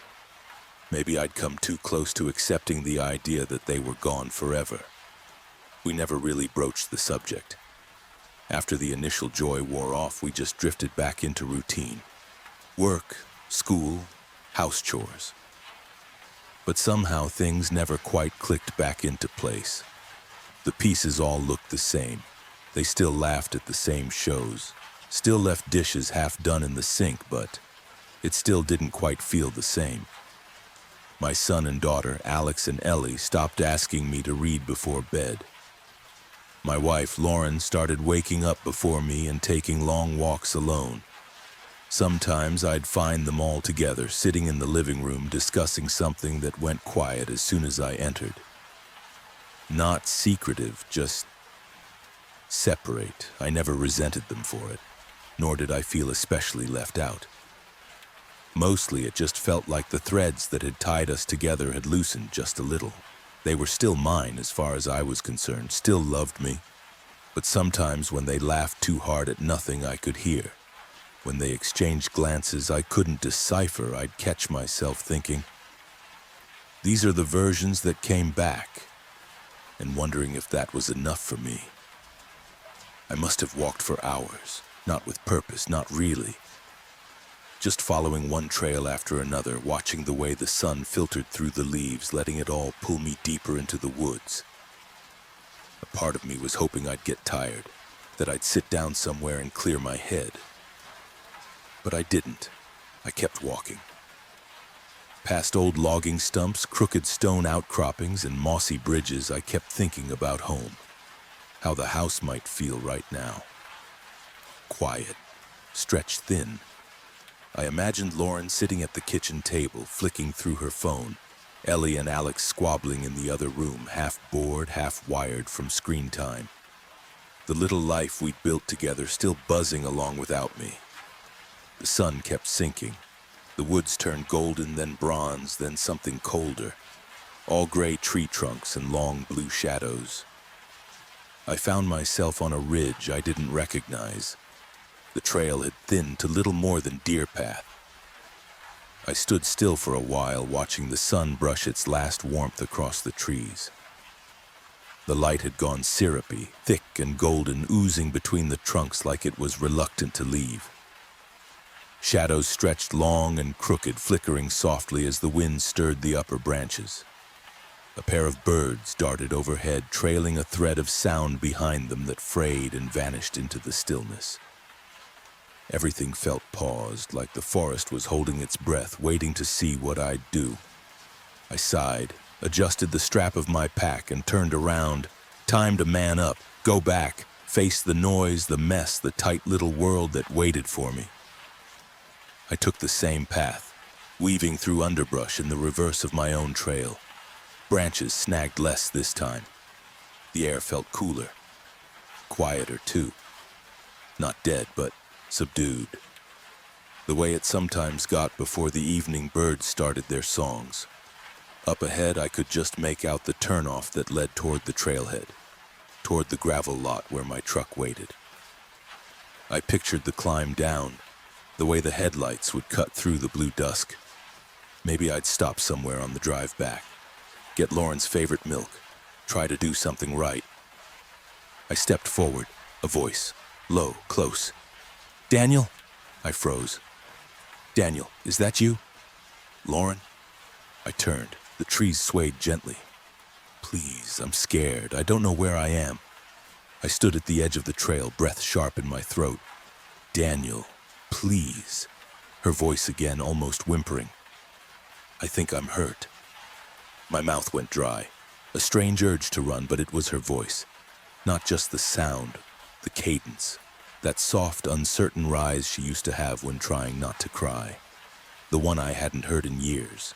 Maybe I'd come too close to accepting the idea that they were gone forever. We never really broached the subject. After the initial joy wore off, we just drifted back into routine. Work, school, house chores. But somehow things never quite clicked back into place. The pieces all looked the same. They still laughed at the same shows, still left dishes half done in the sink, but it still didn't quite feel the same. My son and daughter, Alex and Ellie, stopped asking me to read before bed. My wife, Lauren, started waking up before me and taking long walks alone. Sometimes I'd find them all together, sitting in the living room, discussing something that went quiet as soon as I entered. Not secretive, just separate. I never resented them for it, nor did I feel especially left out. Mostly it just felt like the threads that had tied us together had loosened just a little. They were still mine as far as I was concerned, still loved me. But sometimes when they laughed too hard at nothing I could hear, when they exchanged glances I couldn't decipher, I'd catch myself thinking, These are the versions that came back, and wondering if that was enough for me. I must have walked for hours, not with purpose, not really. Just following one trail after another, watching the way the sun filtered through the leaves, letting it all pull me deeper into the woods. A part of me was hoping I'd get tired, that I'd sit down somewhere and clear my head. But I didn't. I kept walking. Past old logging stumps, crooked stone outcroppings, and mossy bridges, I kept thinking about home. How the house might feel right now. Quiet, stretched thin. I imagined Lauren sitting at the kitchen table, flicking through her phone, Ellie and Alex squabbling in the other room, half bored, half wired from screen time. The little life we'd built together still buzzing along without me. The sun kept sinking. The woods turned golden, then bronze, then something colder. All gray tree trunks and long blue shadows. I found myself on a ridge I didn't recognize. The trail had thinned to little more than deer path. I stood still for a while, watching the sun brush its last warmth across the trees. The light had gone syrupy, thick and golden, oozing between the trunks like it was reluctant to leave. Shadows stretched long and crooked, flickering softly as the wind stirred the upper branches. A pair of birds darted overhead, trailing a thread of sound behind them that frayed and vanished into the stillness. Everything felt paused, like the forest was holding its breath, waiting to see what I'd do. I sighed, adjusted the strap of my pack, and turned around. Time to man up, go back, face the noise, the mess, the tight little world that waited for me. I took the same path, weaving through underbrush in the reverse of my own trail. Branches snagged less this time. The air felt cooler, quieter too. Not dead, but subdued. The way it sometimes got before the evening birds started their songs. Up ahead, I could just make out the turnoff that led toward the trailhead, toward the gravel lot where my truck waited. I pictured the climb down, the way the headlights would cut through the blue dusk. Maybe I'd stop somewhere on the drive back, get Lauren's favorite milk, try to do something right. I stepped forward, a voice, low, close. "Daniel?" I froze. "Daniel, is that you?" "Lauren?" I turned. The trees swayed gently. "Please, I'm scared. I don't know where I am." I stood at the edge of the trail, breath sharp in my throat. "Daniel, please." Her voice again, almost whimpering. "I think I'm hurt." My mouth went dry. A strange urge to run, but it was her voice. Not just the sound, the cadence. That soft, uncertain rise she used to have when trying not to cry. The one I hadn't heard in years.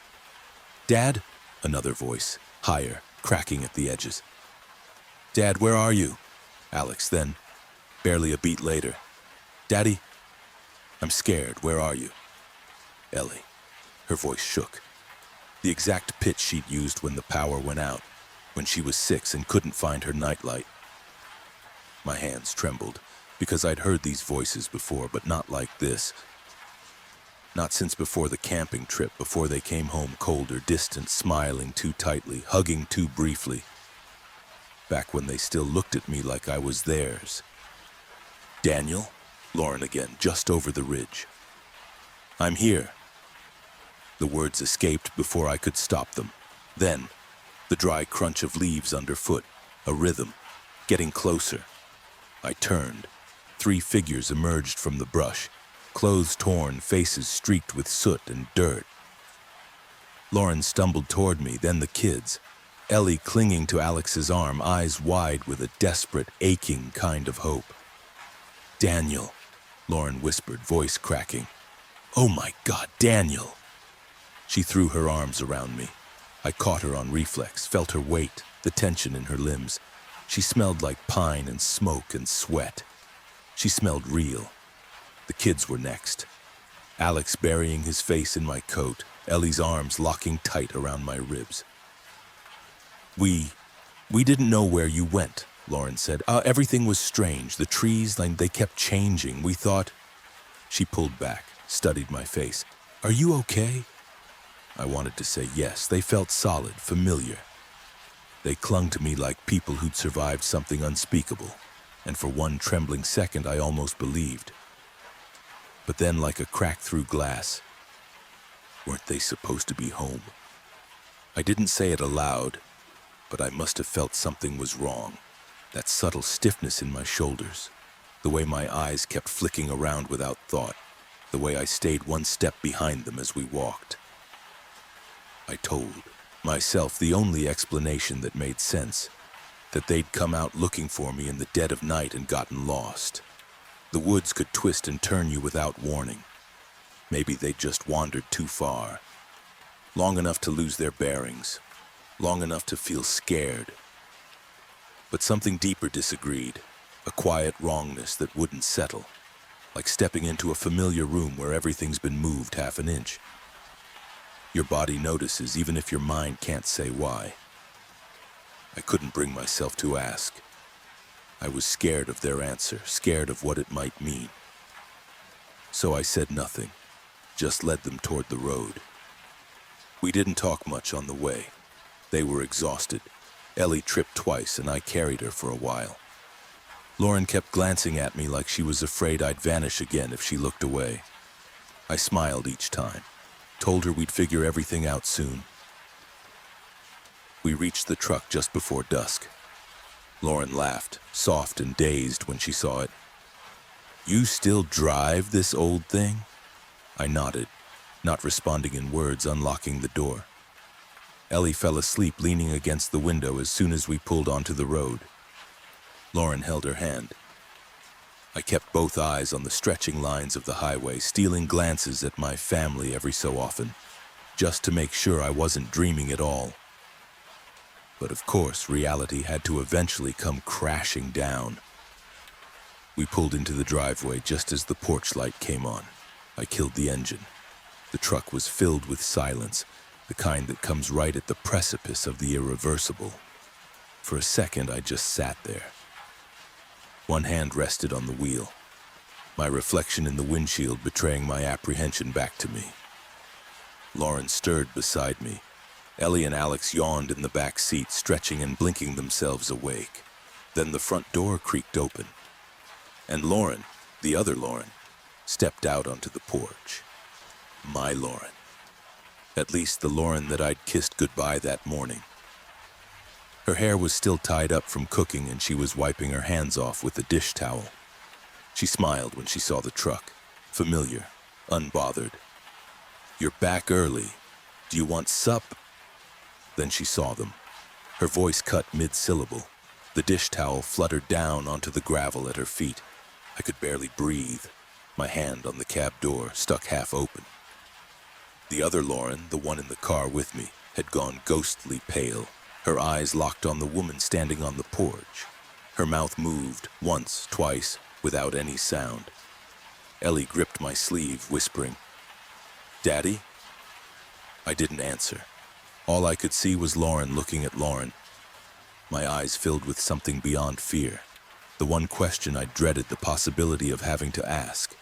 "Dad?" Another voice, higher, cracking at the edges. "Dad, where are you?" Alex then, barely a beat later. "Daddy? I'm scared, where are you?" Ellie. Her voice shook. The exact pitch she'd used when the power went out, when she was 6 and couldn't find her nightlight. My hands trembled, because I'd heard these voices before, but not like this. Not since before the camping trip, before they came home colder, distant, smiling too tightly, hugging too briefly. Back when they still looked at me like I was theirs. "Daniel?" Lauren again, just over the ridge. "I'm here." The words escaped before I could stop them. Then, the dry crunch of leaves underfoot, a rhythm, getting closer. I turned. 3 figures emerged from the brush, clothes torn, faces streaked with soot and dirt. Lauren stumbled toward me, then the kids. Ellie clinging to Alex's arm, eyes wide with a desperate, aching kind of hope. "Daniel," Lauren whispered, voice cracking. "Oh my God, Daniel!" She threw her arms around me. I caught her on reflex, felt her weight, the tension in her limbs. She smelled like pine and smoke and sweat. She smelled real. The kids were next. Alex burying his face in my coat, Ellie's arms locking tight around my ribs. We didn't know where you went," Lauren said. Everything was strange. The trees, they kept changing. We thought..." She pulled back, studied my face. "Are you okay?" I wanted to say yes. They felt solid, familiar. They clung to me like people who'd survived something unspeakable, and for one trembling second I almost believed. But then, like a crack through glass, weren't they supposed to be home? I didn't say it aloud, but I must have felt something was wrong. That subtle stiffness in my shoulders, the way my eyes kept flicking around without thought, the way I stayed one step behind them as we walked. I told myself the only explanation that made sense, that they'd come out looking for me in the dead of night and gotten lost. The woods could twist and turn you without warning. Maybe they'd just wandered too far, long enough to lose their bearings, long enough to feel scared. But something deeper disagreed, a quiet wrongness that wouldn't settle, like stepping into a familiar room where everything's been moved half an inch. Your body notices even if your mind can't say why. I couldn't bring myself to ask. I was scared of their answer, scared of what it might mean. So I said nothing, just led them toward the road. We didn't talk much on the way. They were exhausted. Ellie tripped twice and I carried her for a while. Lauren kept glancing at me like she was afraid I'd vanish again if she looked away. I smiled each time, told her we'd figure everything out soon. We reached the truck just before dusk. Lauren laughed, soft and dazed when she saw it. "You still drive this old thing?" I nodded, not responding in words, unlocking the door. Ellie fell asleep leaning against the window as soon as we pulled onto the road. Lauren held her hand. I kept both eyes on the stretching lines of the highway, stealing glances at my family every so often, just to make sure I wasn't dreaming at all. But of course, reality had to eventually come crashing down. We pulled into the driveway just as the porch light came on. I killed the engine. The truck was filled with silence, the kind that comes right at the precipice of the irreversible. For a second, I just sat there. One hand rested on the wheel, my reflection in the windshield betraying my apprehension back to me. Lauren stirred beside me. Ellie and Alex yawned in the back seat, stretching and blinking themselves awake. Then the front door creaked open, and Lauren, the other Lauren, stepped out onto the porch. My Lauren. At least the Lauren that I'd kissed goodbye that morning. Her hair was still tied up from cooking and she was wiping her hands off with a dish towel. She smiled when she saw the truck, familiar, unbothered. "You're back early. Do you want sup?" Then she saw them. Her voice cut mid-syllable. The dish towel fluttered down onto the gravel at her feet. I could barely breathe, my hand on the cab door, stuck half open. The other Lauren, the one in the car with me, had gone ghostly pale, her eyes locked on the woman standing on the porch. Her mouth moved, once, twice, without any sound. Ellie gripped my sleeve, whispering, "Daddy?" I didn't answer. All I could see was Lauren looking at Lauren. My eyes filled with something beyond fear, the one question I dreaded the possibility of having to ask.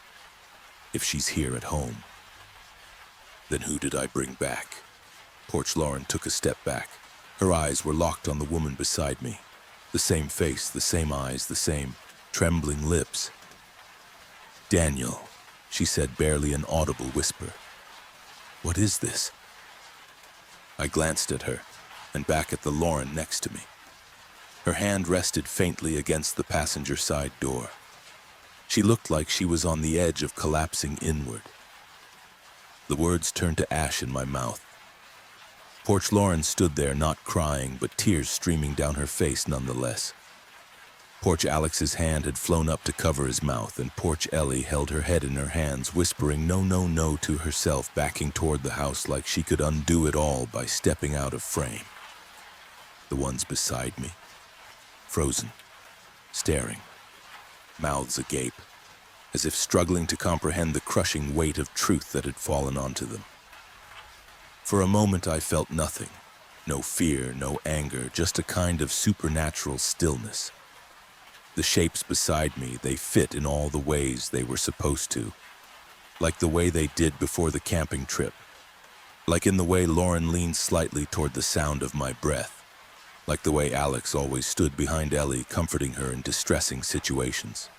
If she's here at home. Then who did I bring back? Porch Lauren took a step back. Her eyes were locked on the woman beside me. The same face, the same eyes, the same trembling lips. "Daniel," she said, barely an audible whisper. "What is this?" I glanced at her, and back at the Lauren next to me. Her hand rested faintly against the passenger side door. She looked like she was on the edge of collapsing inward. The words turned to ash in my mouth. Porch Lauren stood there, not crying, but tears streaming down her face nonetheless. Porch Alex's hand had flown up to cover his mouth, and Porch Ellie held her head in her hands, whispering no, no, no to herself, backing toward the house like she could undo it all by stepping out of frame. The ones beside me, frozen, staring, mouths agape, as if struggling to comprehend the crushing weight of truth that had fallen onto them. For a moment I felt nothing, no fear, no anger, just a kind of supernatural stillness. The shapes beside me, they fit in all the ways they were supposed to, like the way they did before the camping trip. Like in the way Lauren leaned slightly toward the sound of my breath, like the way Alex always stood behind Ellie, comforting her in distressing situations.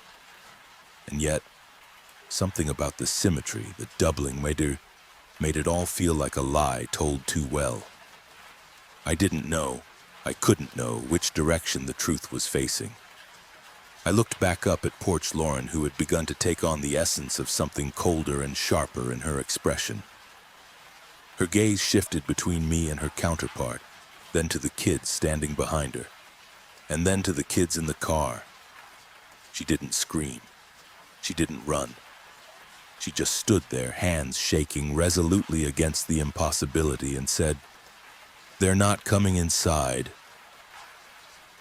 And yet, something about the symmetry, the doubling, made it all feel like a lie told too well. I couldn't know which direction the truth was facing. I looked back up at Porch Lauren, who had begun to take on the essence of something colder and sharper in her expression. Her gaze shifted between me and her counterpart, then to the kids standing behind her, and then to the kids in the car. She didn't scream. She didn't run. She just stood there, hands shaking resolutely against the impossibility, and said, "They're not coming inside."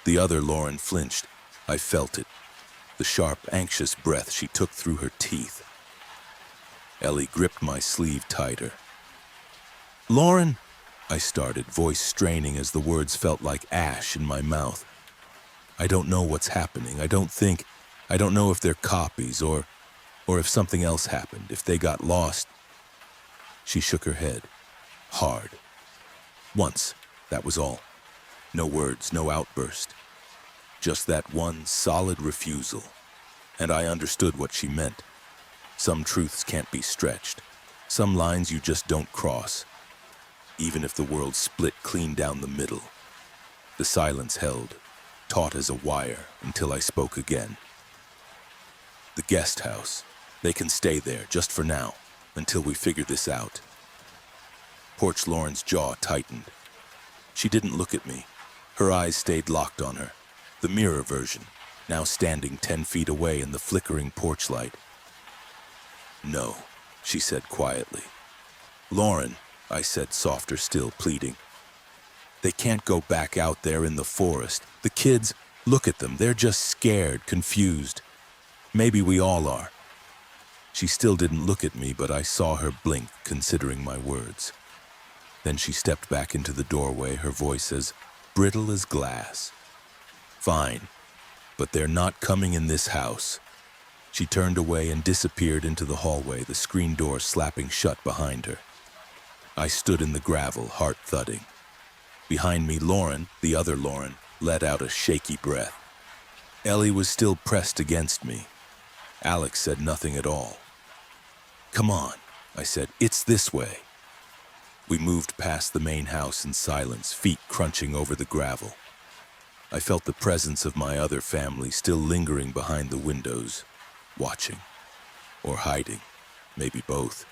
The other Lauren flinched. I felt it, the sharp, anxious breath she took through her teeth. Ellie gripped my sleeve tighter. "Lauren," I started, voice straining as the words felt like ash in my mouth. "I don't know what's happening. I don't know if they're copies or if something else happened, if they got lost." She shook her head, hard. Once, that was all. No words, no outburst. Just that one solid refusal. And I understood what she meant. Some truths can't be stretched. Some lines you just don't cross. Even if the world split clean down the middle. The silence held, taut as a wire, until I spoke again. "The guest house. They can stay there, just for now, until we figure this out." Porch Lauren's jaw tightened. She didn't look at me. Her eyes stayed locked on her. The mirror version, now standing 10 feet away in the flickering porch light. "No," she said quietly. "Lauren," I said, softer still, pleading. "They can't go back out there in the forest. The kids, look at them. They're just scared, confused. Maybe we all are." She still didn't look at me, but I saw her blink, considering my words. Then she stepped back into the doorway, her voice as brittle as glass. "Fine, but they're not coming in this house." She turned away and disappeared into the hallway, the screen door slapping shut behind her. I stood in the gravel, heart thudding. Behind me, Lauren, the other Lauren, let out a shaky breath. Ellie was still pressed against me. Alex said nothing at all. "Come on," I said, "it's this way." We moved past the main house in silence, feet crunching over the gravel. I felt the presence of my other family still lingering behind the windows, watching, or hiding, maybe both.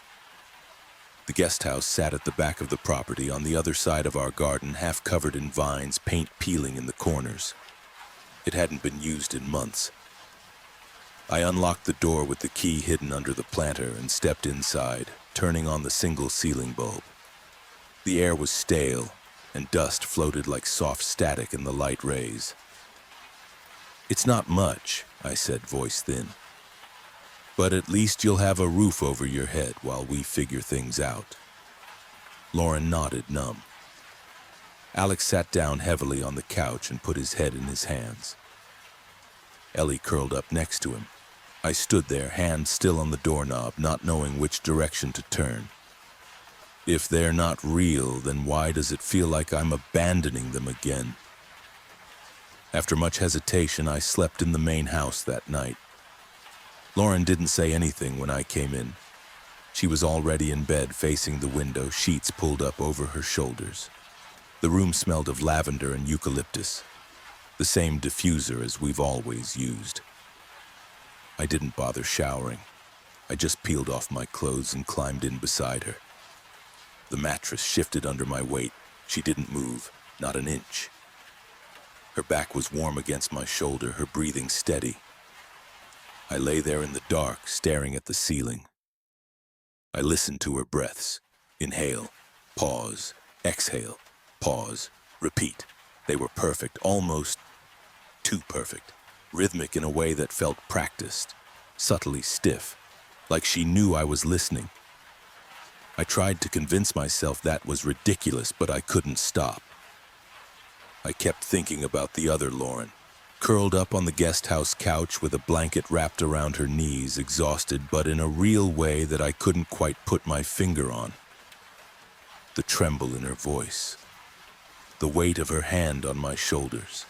The guest house sat at the back of the property on the other side of our garden, half covered in vines, paint peeling in the corners. It hadn't been used in months. I unlocked the door with the key hidden under the planter and stepped inside, turning on the single ceiling bulb. The air was stale, and dust floated like soft static in the light rays. "It's not much," I said, voice thin. "But at least you'll have a roof over your head while we figure things out." Lauren nodded, numb. Alex sat down heavily on the couch and put his head in his hands. Ellie curled up next to him. I stood there, hand still on the doorknob, not knowing which direction to turn. If they're not real, then why does it feel like I'm abandoning them again? After much hesitation, I slept in the main house that night. Lauren didn't say anything when I came in. She was already in bed, facing the window, sheets pulled up over her shoulders. The room smelled of lavender and eucalyptus, the same diffuser as we've always used. I didn't bother showering. I just peeled off my clothes and climbed in beside her. The mattress shifted under my weight. She didn't move, not an inch. Her back was warm against my shoulder, her breathing steady. I lay there in the dark, staring at the ceiling. I listened to her breaths. Inhale, pause, exhale, pause, repeat. They were perfect, almost too perfect. Rhythmic in a way that felt practiced, subtly stiff, like she knew I was listening. I tried to convince myself that was ridiculous, but I couldn't stop. I kept thinking about the other Lauren, curled up on the guest house couch with a blanket wrapped around her knees, exhausted, but in a real way that I couldn't quite put my finger on. the tremble in her voice, the weight of her hand on my shoulders.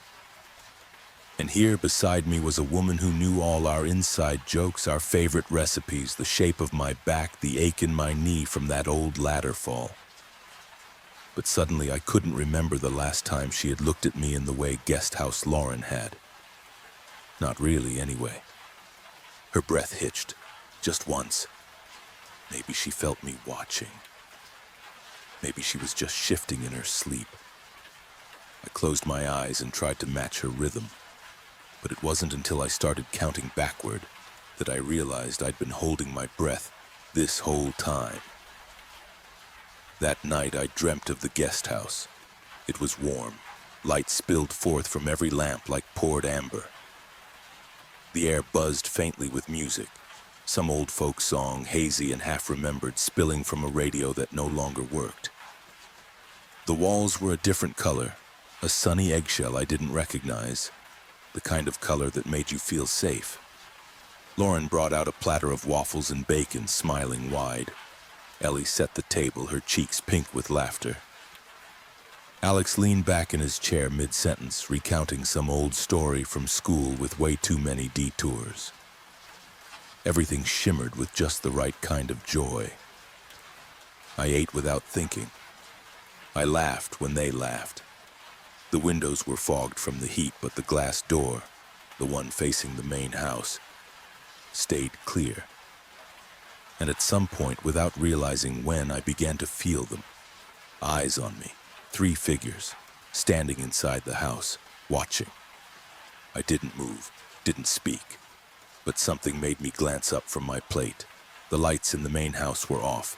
And here beside me was a woman who knew all our inside jokes, our favorite recipes, the shape of my back, the ache in my knee from that old ladder fall. But suddenly I couldn't remember the last time she had looked at me in the way Guesthouse Lauren had. Not really, anyway. Her breath hitched, just once. Maybe she felt me watching. Maybe she was just shifting in her sleep. I closed my eyes and tried to match her rhythm. But it wasn't until I started counting backward that I realized I'd been holding my breath this whole time. That night I dreamt of the guest house. It was warm. Light spilled forth from every lamp like poured amber. The air buzzed faintly with music, some old folk song, hazy and half-remembered, spilling from a radio that no longer worked. The walls were a different color, a sunny eggshell I didn't recognize, the kind of color that made you feel safe. Lauren brought out a platter of waffles and bacon, smiling wide. Ellie set the table, her cheeks pink with laughter. Alex leaned back in his chair mid-sentence, recounting some old story from school with way too many detours. Everything shimmered with just the right kind of joy. I ate without thinking. I laughed when they laughed. The windows were fogged from the heat, but the glass door, the one facing the main house, stayed clear. And at some point, without realizing when, I began to feel them. Eyes on me, 3 figures, standing inside the house, watching. I didn't move, didn't speak, but something made me glance up from my plate. The lights in the main house were off.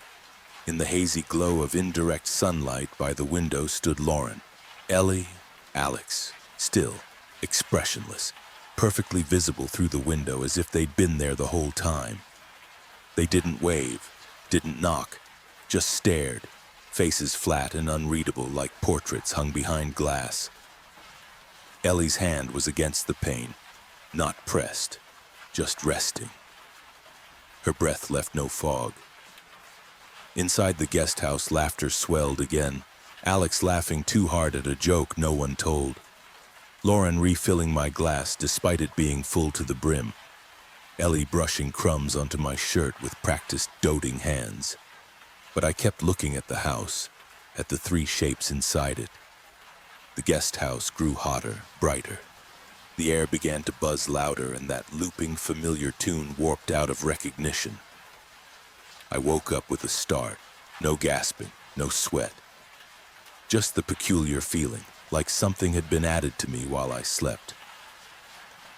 In the hazy glow of indirect sunlight by the window stood Lauren, Ellie, Alex, still, expressionless, perfectly visible through the window as if they'd been there the whole time. They didn't wave, didn't knock, just stared, faces flat and unreadable like portraits hung behind glass. Ellie's hand was against the pane, not pressed, just resting. Her breath left no fog. Inside the guest house, laughter swelled again, Alex laughing too hard at a joke no one told. Lauren refilling my glass despite it being full to the brim. Ellie brushing crumbs onto my shirt with practiced doting hands. But I kept looking at the house, at the 3 shapes inside it. The guest house grew hotter, brighter. The air began to buzz louder, and that looping familiar tune warped out of recognition. I woke up with a start, no gasping, no sweat. Just the peculiar feeling, like something had been added to me while I slept.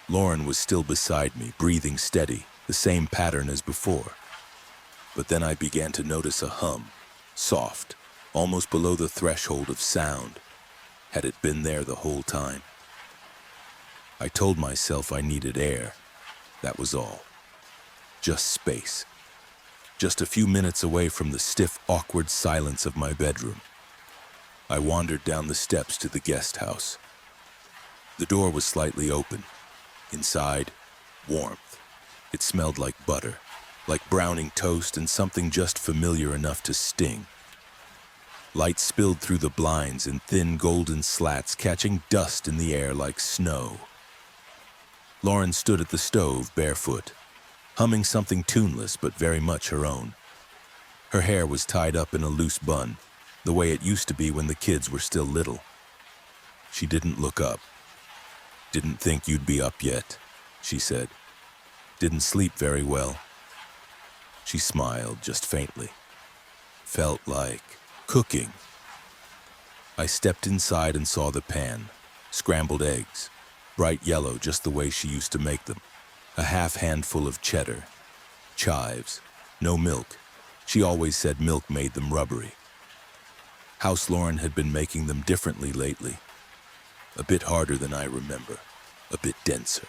Lauren was still beside me, breathing steady, the same pattern as before. But then I began to notice a hum, soft, almost below the threshold of sound. Had it been there the whole time? I told myself I needed air. That was all. Just space. Just a few minutes away from the stiff, awkward silence of my bedroom. I wandered down the steps to the guest house. The door was slightly open. Inside, warmth. It smelled like butter, like browning toast and something just familiar enough to sting. Light spilled through the blinds in thin golden slats, catching dust in the air like snow. Lauren stood at the stove, barefoot, humming something tuneless but very much her own. Her hair was tied up in a loose bun, the way it used to be when the kids were still little. She didn't look up. "Didn't think you'd be up yet," she said. "Didn't sleep very well." She smiled, just faintly. Felt like cooking. I stepped inside and saw the pan. Scrambled eggs, bright yellow just the way she used to make them. A half handful of cheddar. Chives. No milk. She always said milk made them rubbery. House Lauren had been making them differently lately. A bit harder than I remember. A bit denser.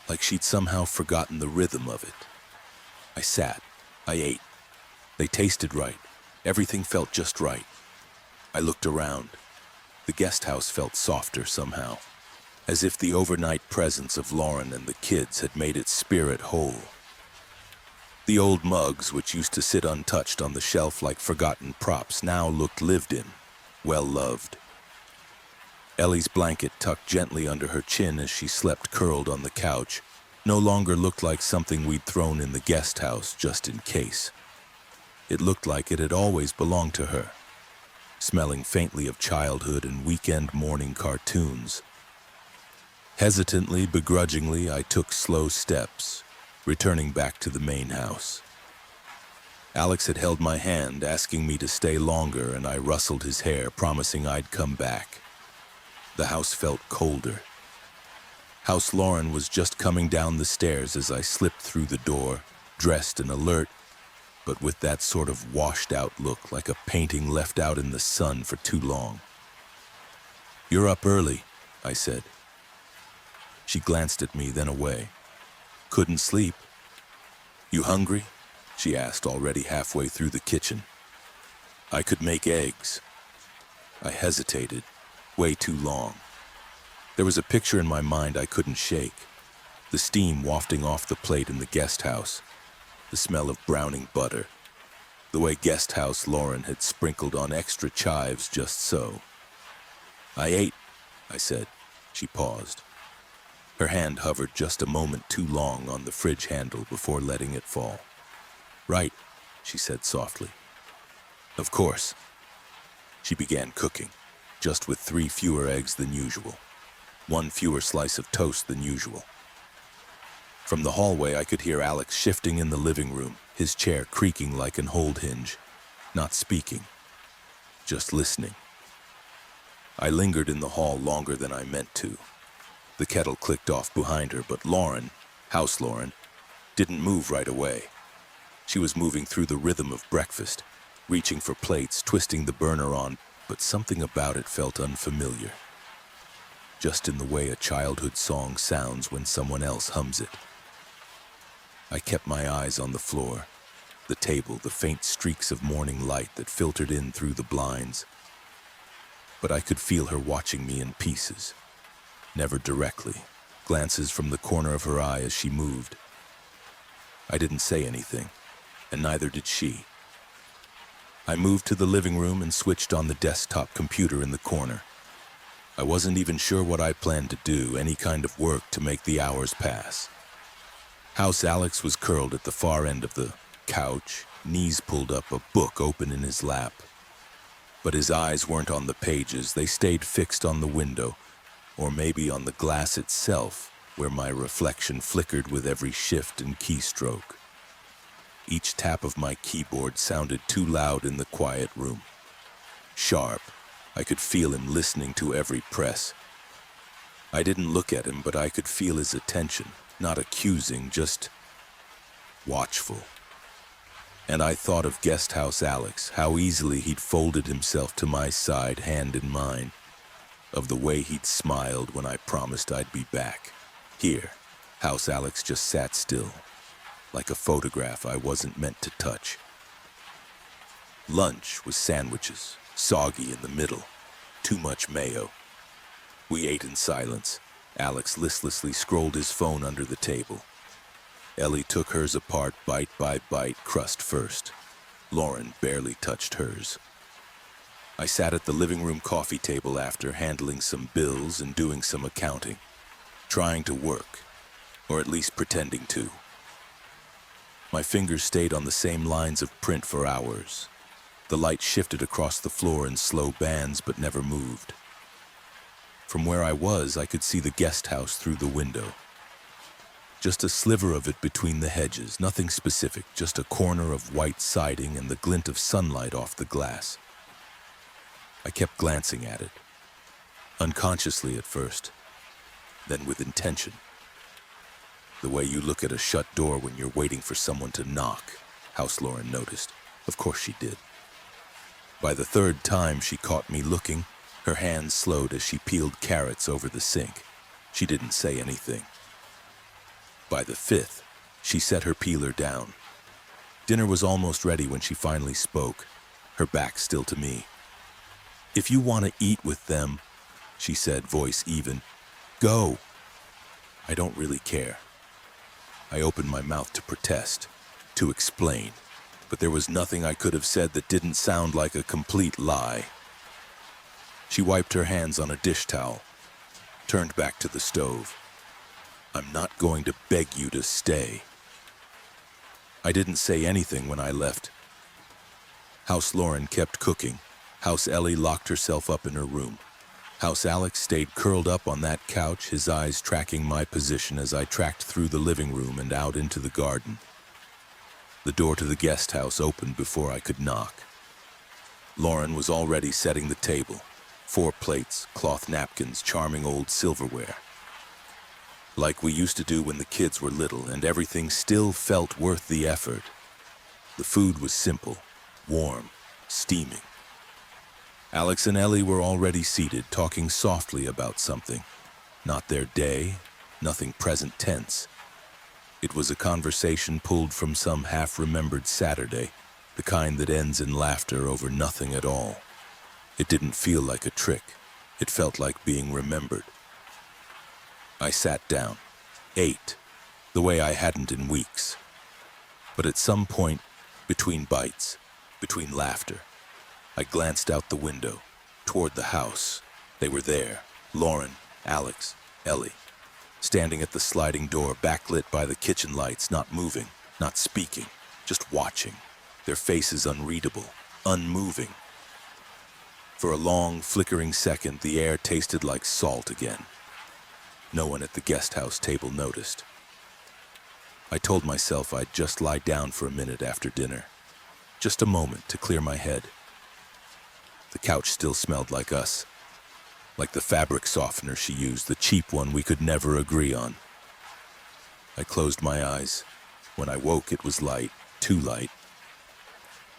Like she'd somehow forgotten the rhythm of it. I sat. I ate. They tasted right. Everything felt just right. I looked around. The guest house felt softer somehow, as if the overnight presence of Lauren and the kids had made its spirit whole. The old mugs, which used to sit untouched on the shelf like forgotten props, now looked lived in, well-loved. Ellie's blanket, tucked gently under her chin as she slept curled on the couch, no longer looked like something we'd thrown in the guest house just in case. It looked like it had always belonged to her, smelling faintly of childhood and weekend morning cartoons. Hesitantly, begrudgingly, I took slow steps, returning back to the main house. Alex had held my hand, asking me to stay longer, and I rustled his hair, promising I'd come back. The house felt colder. House Lauren was just coming down the stairs as I slipped through the door, dressed and alert, but with that sort of washed-out look, like a painting left out in the sun for too long. "You're up early," I said. She glanced at me, then away. "Couldn't sleep." "You hungry?" she asked, already halfway through the kitchen. "I could make eggs." I hesitated, way too long. There was a picture in my mind I couldn't shake. The steam wafting off the plate in the guest house, the smell of browning butter, the way guest house Lauren had sprinkled on extra chives just so. "I ate," I said. She paused. Her hand hovered just a moment too long on the fridge handle before letting it fall. "Right," she said softly. "Of course." She began cooking, just with 3 fewer eggs than usual, 1 fewer slice of toast than usual. From the hallway, I could hear Alex shifting in the living room, his chair creaking like an hold hinge, not speaking, just listening. I lingered in the hall longer than I meant to. The kettle clicked off behind her, but Lauren, House Lauren, didn't move right away. She was moving through the rhythm of breakfast, reaching for plates, twisting the burner on, but something about it felt unfamiliar. Just in the way a childhood song sounds when someone else hums it. I kept my eyes on the floor, the table, the faint streaks of morning light that filtered in through the blinds. But I could feel her watching me in pieces. Never directly, glances from the corner of her eye as she moved. I didn't say anything, and neither did she. I moved to the living room and switched on the desktop computer in the corner. I wasn't even sure what I planned to do, any kind of work to make the hours pass. House Alex was curled at the far end of the couch, knees pulled up, a book open in his lap. But his eyes weren't on the pages, they stayed fixed on the window, or maybe on the glass itself, where my reflection flickered with every shift and keystroke. Each tap of my keyboard sounded too loud in the quiet room. Sharp, I could feel him listening to every press. I didn't look at him, but I could feel his attention, not accusing, just watchful. And I thought of Guest House Alex, how easily he'd folded himself to my side, hand in mine, of the way he'd smiled when I promised I'd be back. Here, House Alex just sat still, like a photograph I wasn't meant to touch. Lunch was sandwiches, soggy in the middle, too much mayo. We ate in silence. Alex listlessly scrolled his phone under the table. Ellie took hers apart bite by bite, crust first. Lauren barely touched hers. I sat at the living room coffee table after, handling some bills and doing some accounting, trying to work, or at least pretending to. My fingers stayed on the same lines of print for hours. The light shifted across the floor in slow bands but never moved. From where I was, I could see the guest house through the window. Just a sliver of it between the hedges, nothing specific, just a corner of white siding and the glint of sunlight off the glass. I kept glancing at it, unconsciously at first, then with intention. The way you look at a shut door when you're waiting for someone to knock, House Lauren noticed. Of course she did. By the 3rd time she caught me looking, her hands slowed as she peeled carrots over the sink. She didn't say anything. By the 5th, she set her peeler down. Dinner was almost ready when she finally spoke, her back still to me. "If you want to eat with them," she said, voice even, "go." I don't really care. I opened my mouth to protest, to explain, but there was nothing I could have said that didn't sound like a complete lie. She wiped her hands on a dish towel, turned back to the stove. I'm not going to beg you to stay. I didn't say anything when I left. House Lauren kept cooking. House Ellie locked herself up in her room. House Alex stayed curled up on that couch, his eyes tracking my position as I tracked through the living room and out into the garden. The door to the guest house opened before I could knock. Lauren was already setting the table. 4 plates, cloth napkins, charming old silverware. Like we used to do when the kids were little, and everything still felt worth the effort. The food was simple, warm, steaming. Alex and Ellie were already seated, talking softly about something. Not their day, nothing present tense. It was a conversation pulled from some half-remembered Saturday, the kind that ends in laughter over nothing at all. It didn't feel like a trick. It felt like being remembered. I sat down, ate, the way I hadn't in weeks. But at some point, between bites, between laughter, I glanced out the window, toward the house. They were there, Lauren, Alex, Ellie, standing at the sliding door, backlit by the kitchen lights, not moving, not speaking, just watching, their faces unreadable, unmoving. For a long, flickering second, the air tasted like salt again. No one at the guest house table noticed. I told myself I'd just lie down for a minute after dinner, just a moment to clear my head. The couch still smelled like us, like the fabric softener she used, the cheap one we could never agree on. I closed my eyes. When I woke, it was light, too light.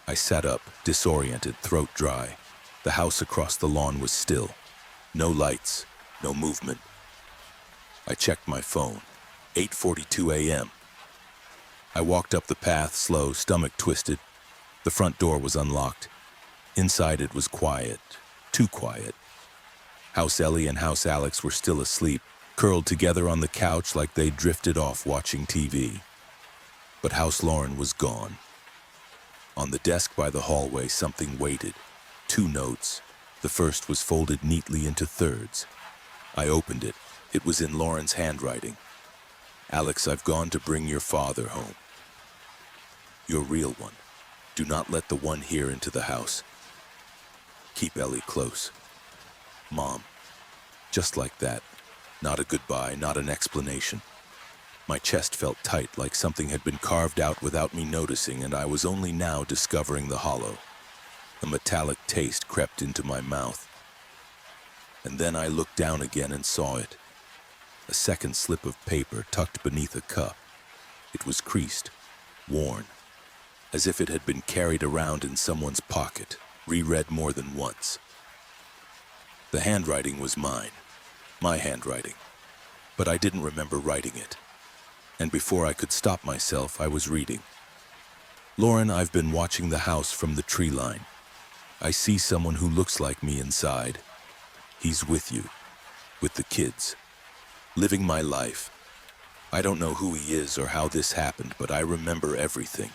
I sat up, disoriented, throat dry. The house across the lawn was still. No lights, no movement. I checked my phone. 8:42 a.m. I walked up the path, slow, stomach twisted. The front door was unlocked. Inside it was quiet, too quiet. House Ellie and House Alex were still asleep, curled together on the couch like they'd drifted off watching TV. But House Lauren was gone. On the desk by the hallway, something waited. 2 notes. The first was folded neatly into thirds. I opened it. It was in Lauren's handwriting. Alex, I've gone to bring your father home. Your real one. Do not let the one here into the house. Keep Ellie close. Mom. Just like that. Not a goodbye, not an explanation. My chest felt tight, like something had been carved out without me noticing, and I was only now discovering the hollow. A metallic taste crept into my mouth. And then I looked down again and saw it. A second slip of paper tucked beneath a cup. It was creased, worn, as if it had been carried around in someone's pocket, reread more than once. The handwriting was mine, my handwriting, but I didn't remember writing it. And before I could stop myself, I was reading. Lauren, I've been watching the house from the tree line. I see someone who looks like me inside. He's with you, with the kids, living my life. I don't know who he is or how this happened, but I remember everything.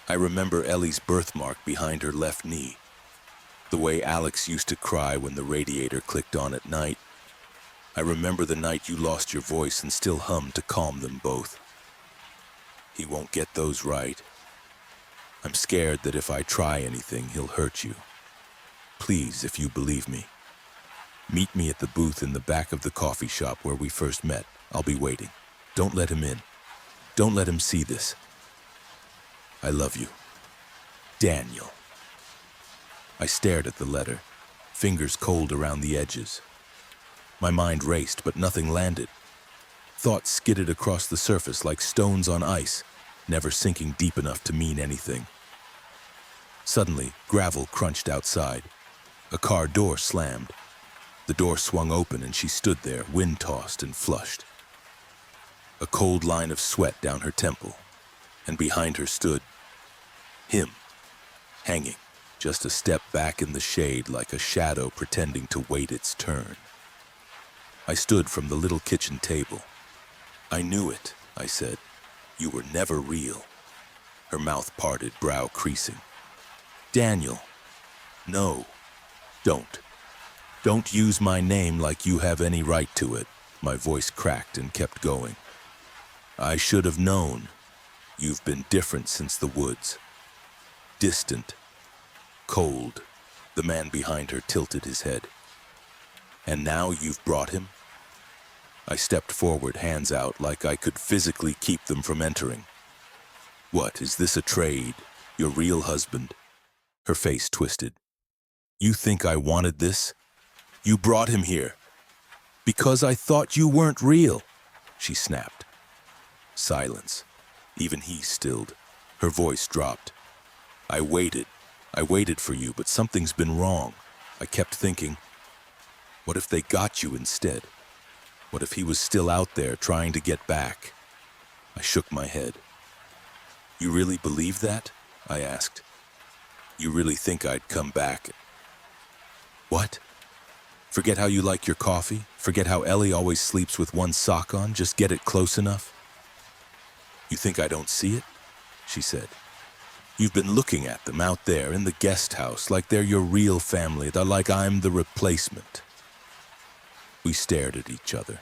I remember Ellie's birthmark behind her left knee, the way Alex used to cry when the radiator clicked on at night. I remember the night you lost your voice and still hummed to calm them both. He won't get those right. I'm scared that if I try anything, he'll hurt you. Please, if you believe me, meet me at the booth in the back of the coffee shop where we first met. I'll be waiting. Don't let him in. Don't let him see this. I love you. Daniel. I stared at the letter, fingers cold around the edges. My mind raced, but nothing landed. Thoughts skidded across the surface like stones on ice, never sinking deep enough to mean anything. Suddenly, gravel crunched outside. A car door slammed. The door swung open and she stood there, wind-tossed and flushed. A cold line of sweat down her temple, and behind her stood him, hanging, just a step back in the shade like a shadow pretending to wait its turn. I stood from the little kitchen table. I knew it, I said. You were never real. her mouth parted, brow creasing. Daniel, no, don't. Don't use my name like you have any right to it. My voice cracked and kept going. I should have known. You've been different since the woods. Distant. Cold. The man behind her tilted his head. And now you've brought him? I stepped forward, hands out, like I could physically keep them from entering. What, is this a trade? Your real husband? Her face twisted. You think I wanted this? You brought him here. Because I thought you weren't real, she snapped. Silence. Even he stilled. Her voice dropped. I waited for you, but something's been wrong. I kept thinking, what if they got you instead? What if he was still out there trying to get back? I shook my head. You really believe that? I asked. You really think I'd come back? What? Forget how you like your coffee? Forget how Ellie always sleeps with one sock on? Just get it close enough? You think I don't see it? She said. You've been looking at them out there in the guest house like they're your real family, like I'm the replacement. We stared at each other,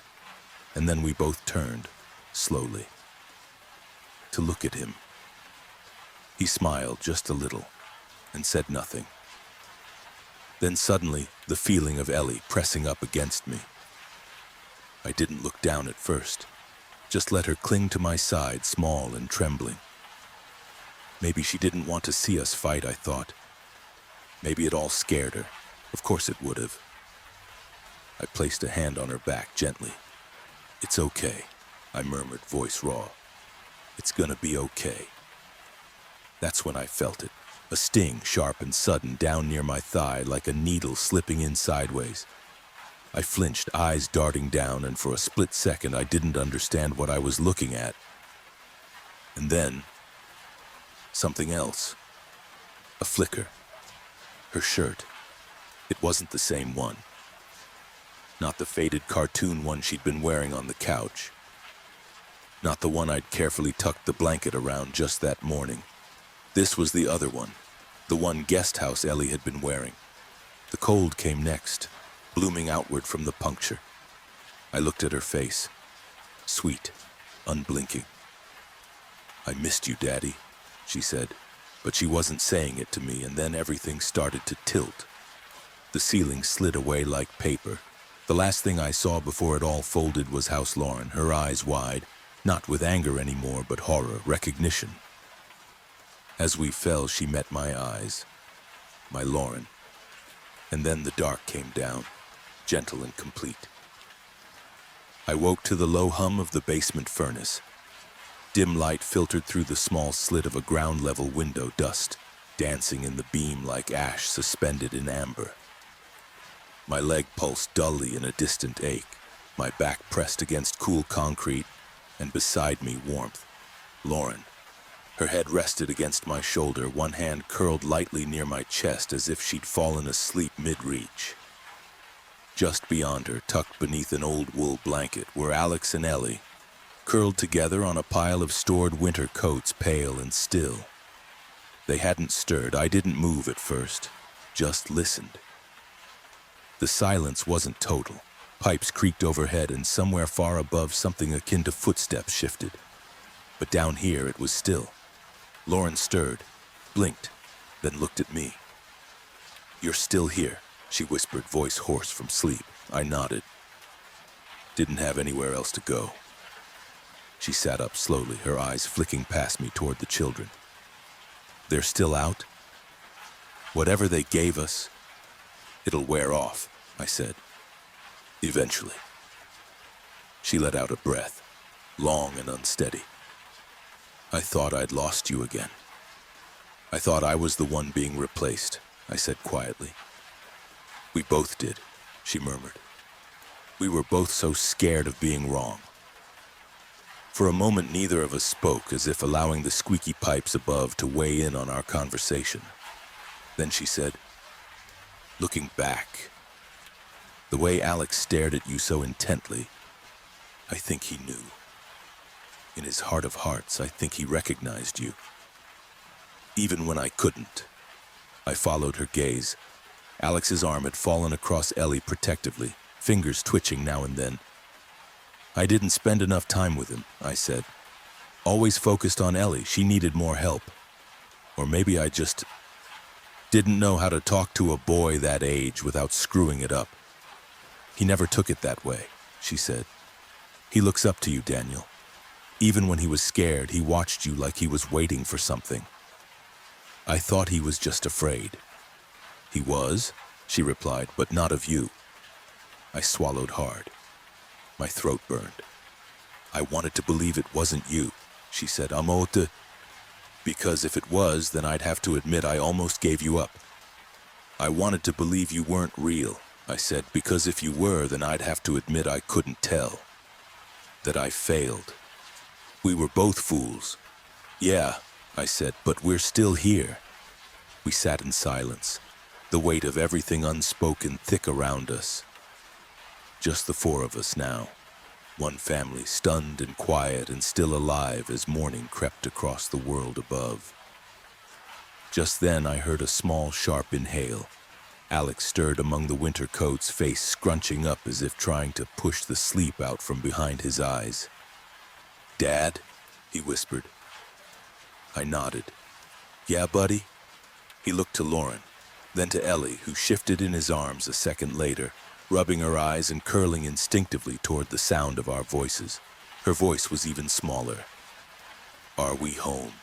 and then we both turned, slowly, to look at him. He smiled just a little and said nothing. Then suddenly, the feeling of Ellie pressing up against me. I didn't look down at first, just let her cling to my side, small and trembling. Maybe she didn't want to see us fight, I thought. Maybe it all scared her. Of course it would have. I placed a hand on her back gently. It's okay, I murmured, voice raw. It's gonna be okay. That's when I felt it. A sting, sharp and sudden, down near my thigh like a needle slipping in sideways. I flinched, eyes darting down, and for a split second I didn't understand what I was looking at. And then, something else. A flicker. Her shirt. It wasn't the same one. Not the faded cartoon one she'd been wearing on the couch. Not the one I'd carefully tucked the blanket around just that morning. This was the other one, the one guest house Ellie had been wearing. The cold came next, blooming outward from the puncture. I looked at her face, sweet, unblinking. I missed you, Daddy, she said, but she wasn't saying it to me, and then everything started to tilt. The ceiling slid away like paper. The last thing I saw before it all folded was House Lauren, her eyes wide, not with anger anymore, but horror, recognition. As we fell, she met my eyes, my Lauren, and then the dark came down, gentle and complete. I woke to the low hum of the basement furnace. Dim light filtered through the small slit of a ground-level window, dust dancing in the beam like ash suspended in amber. My leg pulsed dully in a distant ache, my back pressed against cool concrete, and beside me warmth. Lauren. Her head rested against my shoulder, one hand curled lightly near my chest as if she'd fallen asleep mid-reach. Just beyond her, tucked beneath an old wool blanket, were Alex and Ellie, curled together on a pile of stored winter coats, pale and still. They hadn't stirred. I didn't move at first, just listened. The silence wasn't total. Pipes creaked overhead, and somewhere far above something akin to footsteps shifted. But down here it was still. Lauren stirred, blinked, then looked at me. You're still here, she whispered, voice hoarse from sleep. I nodded. Didn't have anywhere else to go. She sat up slowly, her eyes flicking past me toward the children. They're still out? Whatever they gave us, it'll wear off, I said. Eventually. She let out a breath, long and unsteady. I thought I'd lost you again. I thought I was the one being replaced, I said quietly. We both did, she murmured. We were both so scared of being wrong. For a moment, neither of us spoke, as if allowing the squeaky pipes above to weigh in on our conversation. Then she said, looking back, the way Alex stared at you so intently, I think he knew. In his heart of hearts, I think he recognized you. even when I couldn't. I followed her gaze. Alex's arm had fallen across Ellie protectively, fingers twitching now and then. I didn't spend enough time with him, I said. Always focused on Ellie, she needed more help. Or maybe I just didn't know how to talk to a boy that age without screwing it up. He never took it that way, she said. He looks up to you, Daniel. Even when he was scared, he watched you like he was waiting for something. I thought he was just afraid. He was, she replied, but not of you. I swallowed hard. My throat burned. I wanted to believe it wasn't you, she said. Because if it was, then I'd have to admit I almost gave you up. I wanted to believe you weren't real, I said, because if you were, then I'd have to admit I couldn't tell. That I failed. We were both fools. Yeah, I said, but we're still here. We sat in silence, the weight of everything unspoken thick around us. Just the four of us now. One family, stunned and quiet and still alive as morning crept across the world above. Just then I heard a small, sharp inhale. Alex stirred among the winter coats, face scrunching up as if trying to push the sleep out from behind his eyes. "Dad?" he whispered. I nodded. "Yeah, buddy?" He looked to Lauren, then to Ellie, who shifted in his arms a second later, rubbing her eyes and curling instinctively toward the sound of our voices. Her voice was even smaller. "Are we home?"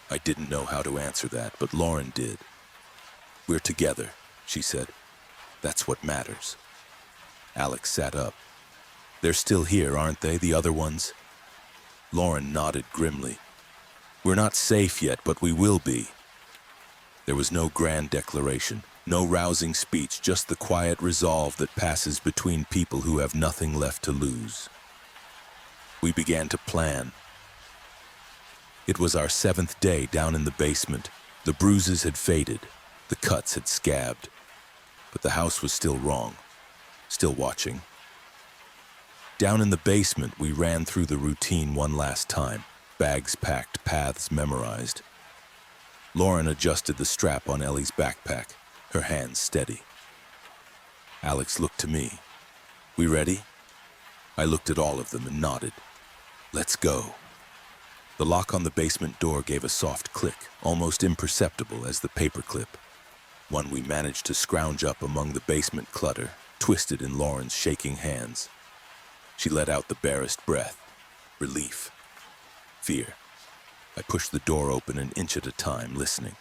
I didn't know how to answer that, but Lauren did. "We're together," she said. "That's what matters." Alex sat up. "They're still here, aren't they, the other ones?" Lauren nodded grimly. "We're not safe yet, but we will be." There was no grand declaration, no rousing speech, just the quiet resolve that passes between people who have nothing left to lose. We began to plan. It was our 7th day down in the basement. The bruises had faded, the cuts had scabbed, but the house was still wrong, still watching. Down in the basement, we ran through the routine one last time, bags packed, paths memorized. Lauren adjusted the strap on Ellie's backpack, her hands steady. Alex looked to me. "We ready?" I looked at all of them and nodded. "Let's go." The lock on the basement door gave a soft click, almost imperceptible as the paperclip. One we managed to scrounge up among the basement clutter, twisted in Lauren's shaking hands. She let out the barest breath. Relief. Fear. I pushed the door open an inch at a time, listening.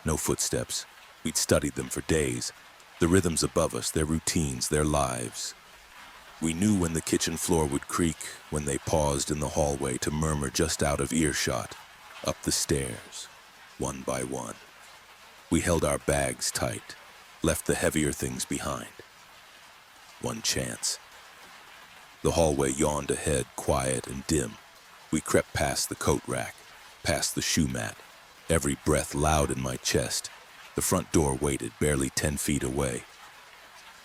No footsteps. We'd studied them for days. The rhythms above us, their routines, their lives. We knew when the kitchen floor would creak, when they paused in the hallway to murmur just out of earshot, up the stairs, one by one. We held our bags tight, left the heavier things behind. One chance. The hallway yawned ahead, quiet and dim. We crept past the coat rack, past the shoe mat, every breath loud in my chest. The front door waited, barely 10 feet away.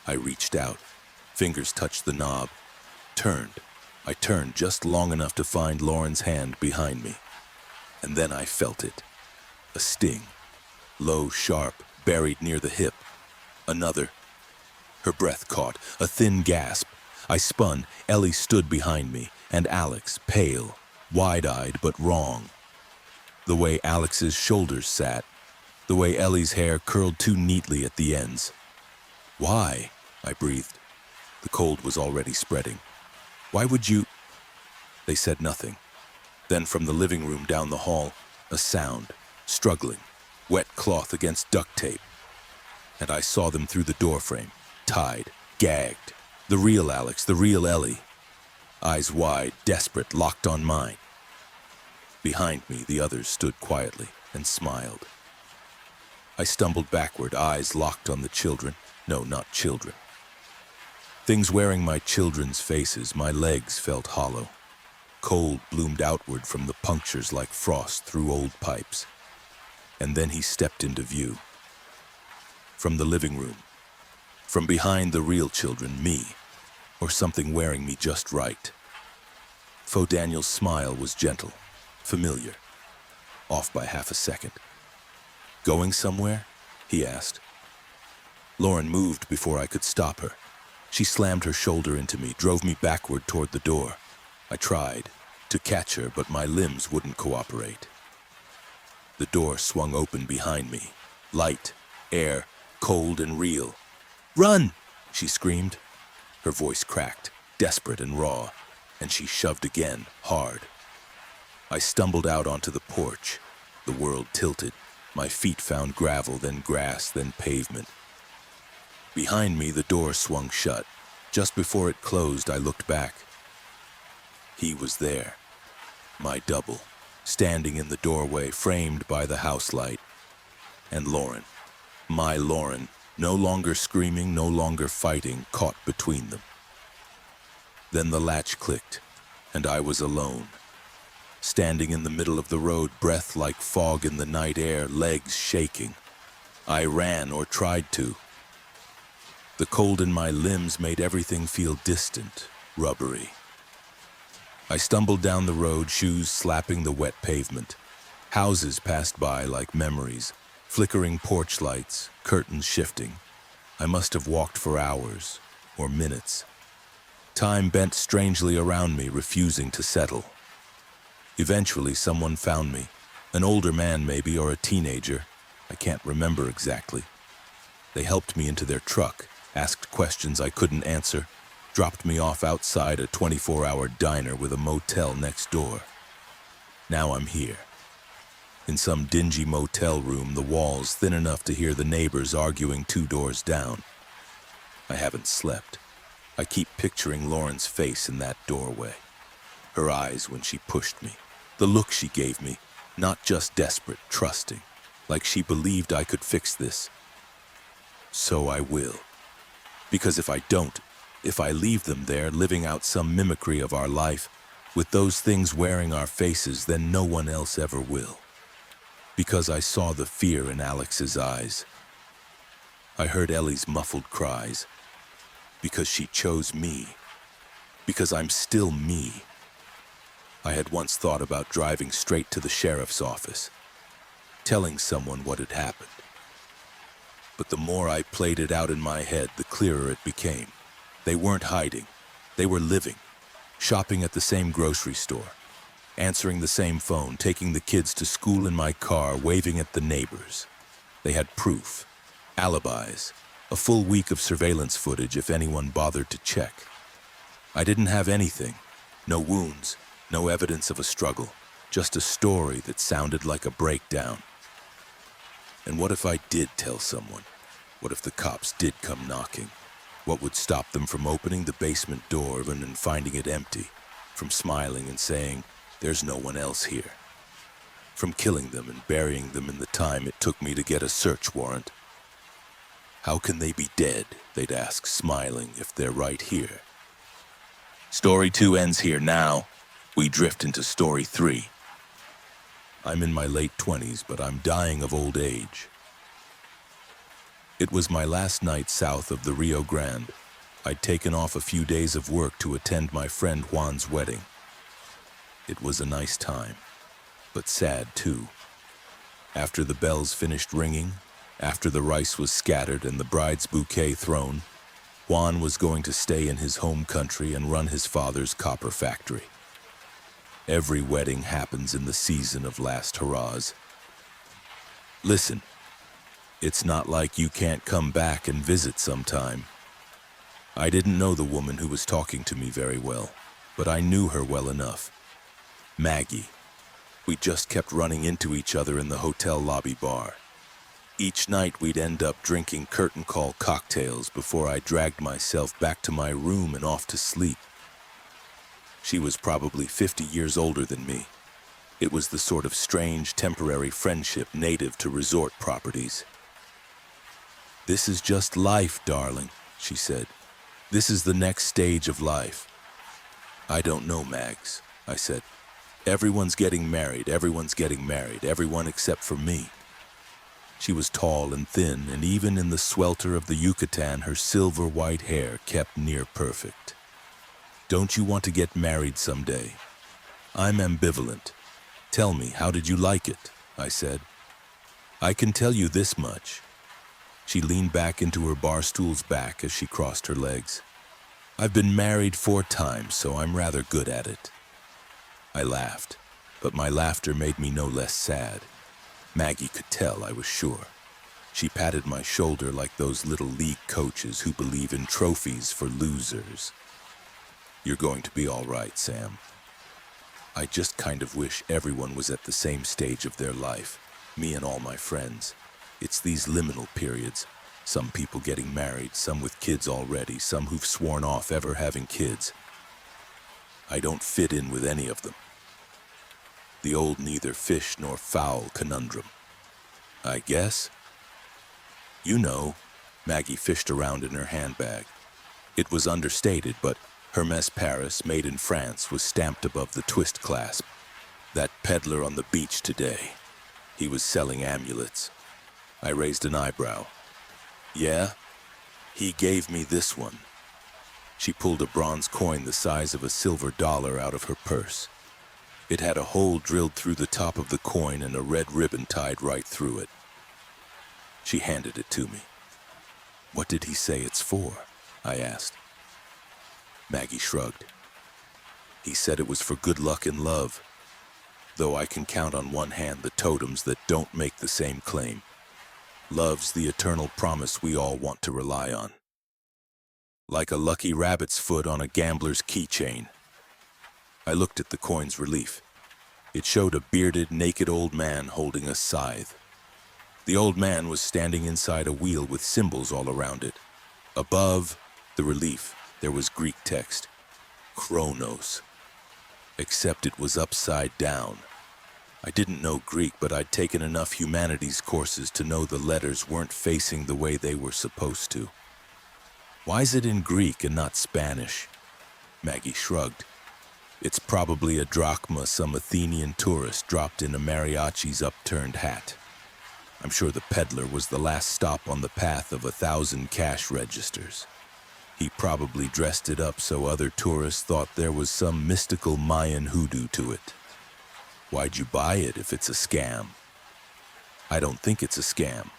I reached out, fingers touched the knob, turned. I turned just long enough to find Lauren's hand behind me. And then I felt it. A sting. Low, sharp, buried near the hip. Another. Her breath caught, a thin gasp. I spun. Ellie stood behind me, and Alex, pale, wide-eyed but wrong. The way Alex's shoulders sat, the way Ellie's hair curled too neatly at the ends. "Why?" I breathed. The cold was already spreading. "Why would you—" They said nothing. Then from the living room down the hall, a sound, struggling, wet cloth against duct tape. And I saw them through the doorframe, tied, gagged. The real Alex, the real Ellie. Eyes wide, desperate, locked on mine. Behind me, the others stood quietly and smiled. I stumbled backward, eyes locked on the children. No, not children. Things wearing my children's faces, my legs felt hollow. Cold bloomed outward from the punctures like frost through old pipes. And then he stepped into view. From the living room. From behind the real children, me. Or something wearing me just right. Faux Daniel's smile was gentle, familiar. off by half a second. "Going somewhere?" he asked. Lauren moved before I could stop her. She slammed her shoulder into me, drove me backward toward the door. I tried to catch her, but my limbs wouldn't cooperate. The door swung open behind me. Light, air, cold and real. "Run!" she screamed. Her voice cracked, desperate and raw, and she shoved again, hard. I stumbled out onto the porch. The world tilted. My feet found gravel, then grass, then pavement. Behind me, the door swung shut. Just before it closed, I looked back. He was there, my double, standing in the doorway, framed by the house light. And Lauren, my Lauren, no longer screaming, no longer fighting, caught between them. Then the latch clicked, and I was alone. Standing in the middle of the road, breath like fog in the night air, legs shaking. I ran, or tried to. The cold in my limbs made everything feel distant, rubbery. I stumbled down the road, shoes slapping the wet pavement. Houses passed by like memories, flickering porch lights, curtains shifting. I must have walked for hours, or minutes. Time bent strangely around me, refusing to settle. Eventually, someone found me. An older man, maybe, or a teenager. I can't remember exactly. They helped me into their truck, asked questions I couldn't answer, dropped me off outside a 24-hour diner with a motel next door. Now I'm here. In some dingy motel room, the walls thin enough to hear the neighbors arguing 2 doors down. I haven't slept. I keep picturing Lauren's face in that doorway. Her eyes when she pushed me. The look she gave me, not just desperate, trusting, like she believed I could fix this. So I will. Because if I don't, if I leave them there living out some mimicry of our life, with those things wearing our faces, then no one else ever will. Because I saw the fear in Alex's eyes. I heard Ellie's muffled cries. Because she chose me. Because I'm still me. I had once thought about driving straight to the sheriff's office, telling someone what had happened. But the more I played it out in my head, the clearer it became. They weren't hiding. They were living, shopping at the same grocery store, answering the same phone, taking the kids to school in my car, waving at the neighbors. They had proof, alibis, a full week of surveillance footage if anyone bothered to check. I didn't have anything, no wounds, no evidence of a struggle, just a story that sounded like a breakdown. And what if I did tell someone? What if the cops did come knocking? What would stop them from opening the basement door and finding it empty? From smiling and saying, "There's no one else here"? From killing them and burying them in the time it took me to get a search warrant? "How can they be dead?" they'd ask, smiling, "if they're right here?" Story 2 ends here now. We drift into Story 3. I'm in my late 20s, but I'm dying of old age. It was my last night south of the Rio Grande. I'd taken off a few days of work to attend my friend Juan's wedding. It was a nice time, but sad too. After the bells finished ringing, after the rice was scattered and the bride's bouquet thrown, Juan was going to stay in his home country and run his father's copper factory. Every wedding happens in the season of last hurrahs. Listen, it's not like you can't come back and visit sometime. I didn't know the woman who was talking to me very well, but I knew her well enough. Maggie. We just kept running into each other in the hotel lobby bar. Each night we'd end up drinking curtain call cocktails before I dragged myself back to my room and off to sleep. She was probably 50 years older than me. It was the sort of strange, temporary friendship native to resort properties. "This is just life, darling," she said. "This is the next stage of life." "I don't know, Mags," I said. "Everyone's getting married, everyone except for me." She was tall and thin, and even in the swelter of the Yucatan, her silver white hair kept near perfect. "Don't you want to get married someday?" I'm ambivalent. Tell me, how did you like it? I said. I can tell you this much. She leaned back into her bar stool's back as she crossed her legs. I've been married 4 times, so I'm rather good at it. I laughed, but my laughter made me no less sad. Maggie could tell, I was sure. She patted my shoulder like those little league coaches who believe in trophies for losers. You're going to be all right, Sam. I just kind of wish everyone was at the same stage of their life, me and all my friends. It's these liminal periods. Some people getting married, some with kids already, some who've sworn off ever having kids. I don't fit in with any of them. The old neither fish nor fowl conundrum. I guess. You know, Maggie fished around in her handbag. It was understated, but Hermes Paris, made in France, was stamped above the twist clasp. That peddler on the beach today. He was selling amulets. I raised an eyebrow. Yeah? He gave me this one. She pulled a bronze coin the size of a silver dollar out of her purse. It had a hole drilled through the top of the coin and a red ribbon tied right through it. She handed it to me. What did he say it's for? I asked. Maggie shrugged. He said it was for good luck in love, though I can count on one hand the totems that don't make the same claim. Love's the eternal promise we all want to rely on. Like a lucky rabbit's foot on a gambler's keychain. I looked at the coin's relief. It showed a bearded, naked old man holding a scythe. The old man was standing inside a wheel with symbols all around it. Above the relief, there was Greek text, Chronos. Except it was upside down. I didn't know Greek, but I'd taken enough humanities courses to know the letters weren't facing the way they were supposed to. Why is it in Greek and not Spanish? Maggie shrugged. It's probably a drachma some Athenian tourist dropped in a mariachi's upturned hat. I'm sure the peddler was the last stop on the path of 1,000 cash registers. He probably dressed it up so other tourists thought there was some mystical Mayan hoodoo to it. Why'd you buy it if it's a scam? I don't think it's a scam.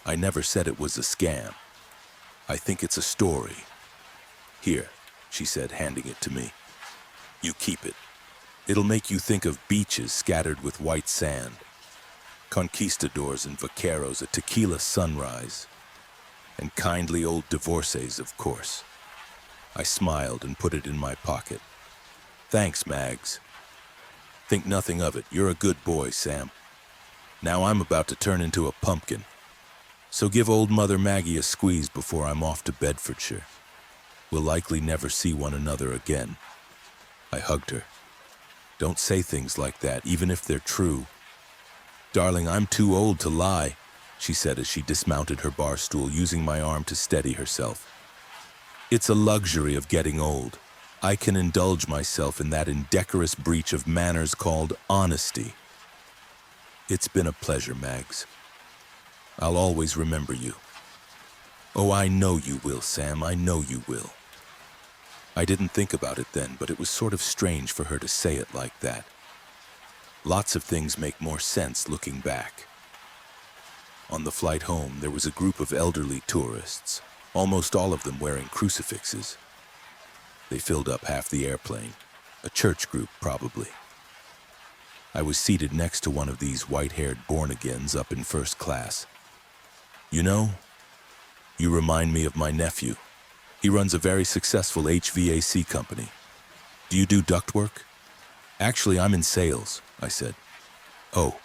I never said it was a scam. I think it's a story. Here, she said, handing it to me. You keep it. It'll make you think of beaches scattered with white sand, conquistadors and vaqueros at tequila sunrise, and kindly old divorcees, of course. I smiled and put it in my pocket. Thanks, Mags. Think nothing of it. You're a good boy, Sam. Now I'm about to turn into a pumpkin. So give old Mother Maggie a squeeze before I'm off to Bedfordshire. We'll likely never see one another again. I hugged her. Don't say things like that, even if they're true. Darling, I'm too old to lie, she said as she dismounted her bar stool, using my arm to steady herself. It's a luxury of getting old. I can indulge myself in that indecorous breach of manners called honesty. It's been a pleasure, Mags. I'll always remember you. Oh, I know you will, Sam. I know you will. I didn't think about it then, but it was sort of strange for her to say it like that. Lots of things make more sense looking back. On the flight home, there was a group of elderly tourists, almost all of them wearing crucifixes. They filled up half the airplane. A church group, probably. I was seated next to one of these white-haired born-agains up in first class. You know, you remind me of my nephew. He runs a very successful HVAC company. Do you do ductwork? Actually, I'm in sales, I said. Oh,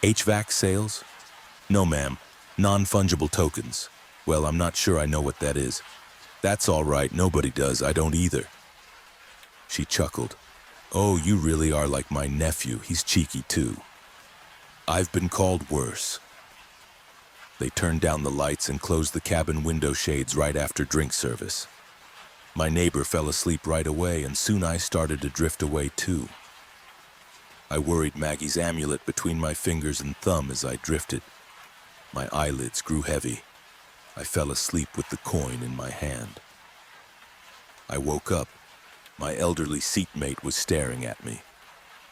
HVAC sales? No, ma'am. Non-fungible tokens. Well, I'm not sure I know what that is. That's all right, nobody does, I don't either. She chuckled. Oh, you really are like my nephew, he's cheeky too. I've been called worse. They turned down the lights and closed the cabin window shades right after drink service. My neighbor fell asleep right away, and soon I started to drift away too. I worried Maggie's amulet between my fingers and thumb as I drifted. My eyelids grew heavy. I fell asleep with the coin in my hand. I woke up. My elderly seatmate was staring at me.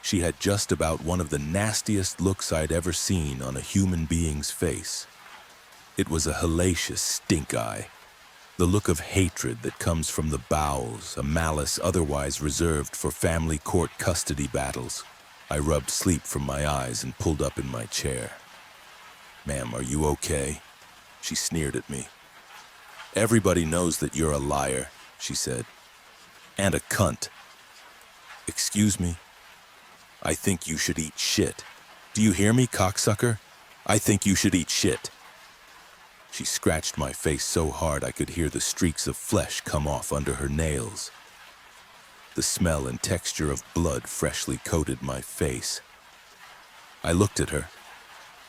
She had just about one of the nastiest looks I'd ever seen on a human being's face. It was a hellacious stink eye, the look of hatred that comes from the bowels, a malice otherwise reserved for family court custody battles. I rubbed sleep from my eyes and pulled up in my chair. "Ma'am, are you okay?" She sneered at me. "Everybody knows that you're a liar," she said. "And a cunt." "Excuse me? I think you should eat shit. Do you hear me, cocksucker? I think you should eat shit." She scratched my face so hard I could hear the streaks of flesh come off under her nails. The smell and texture of blood freshly coated my face. I looked at her.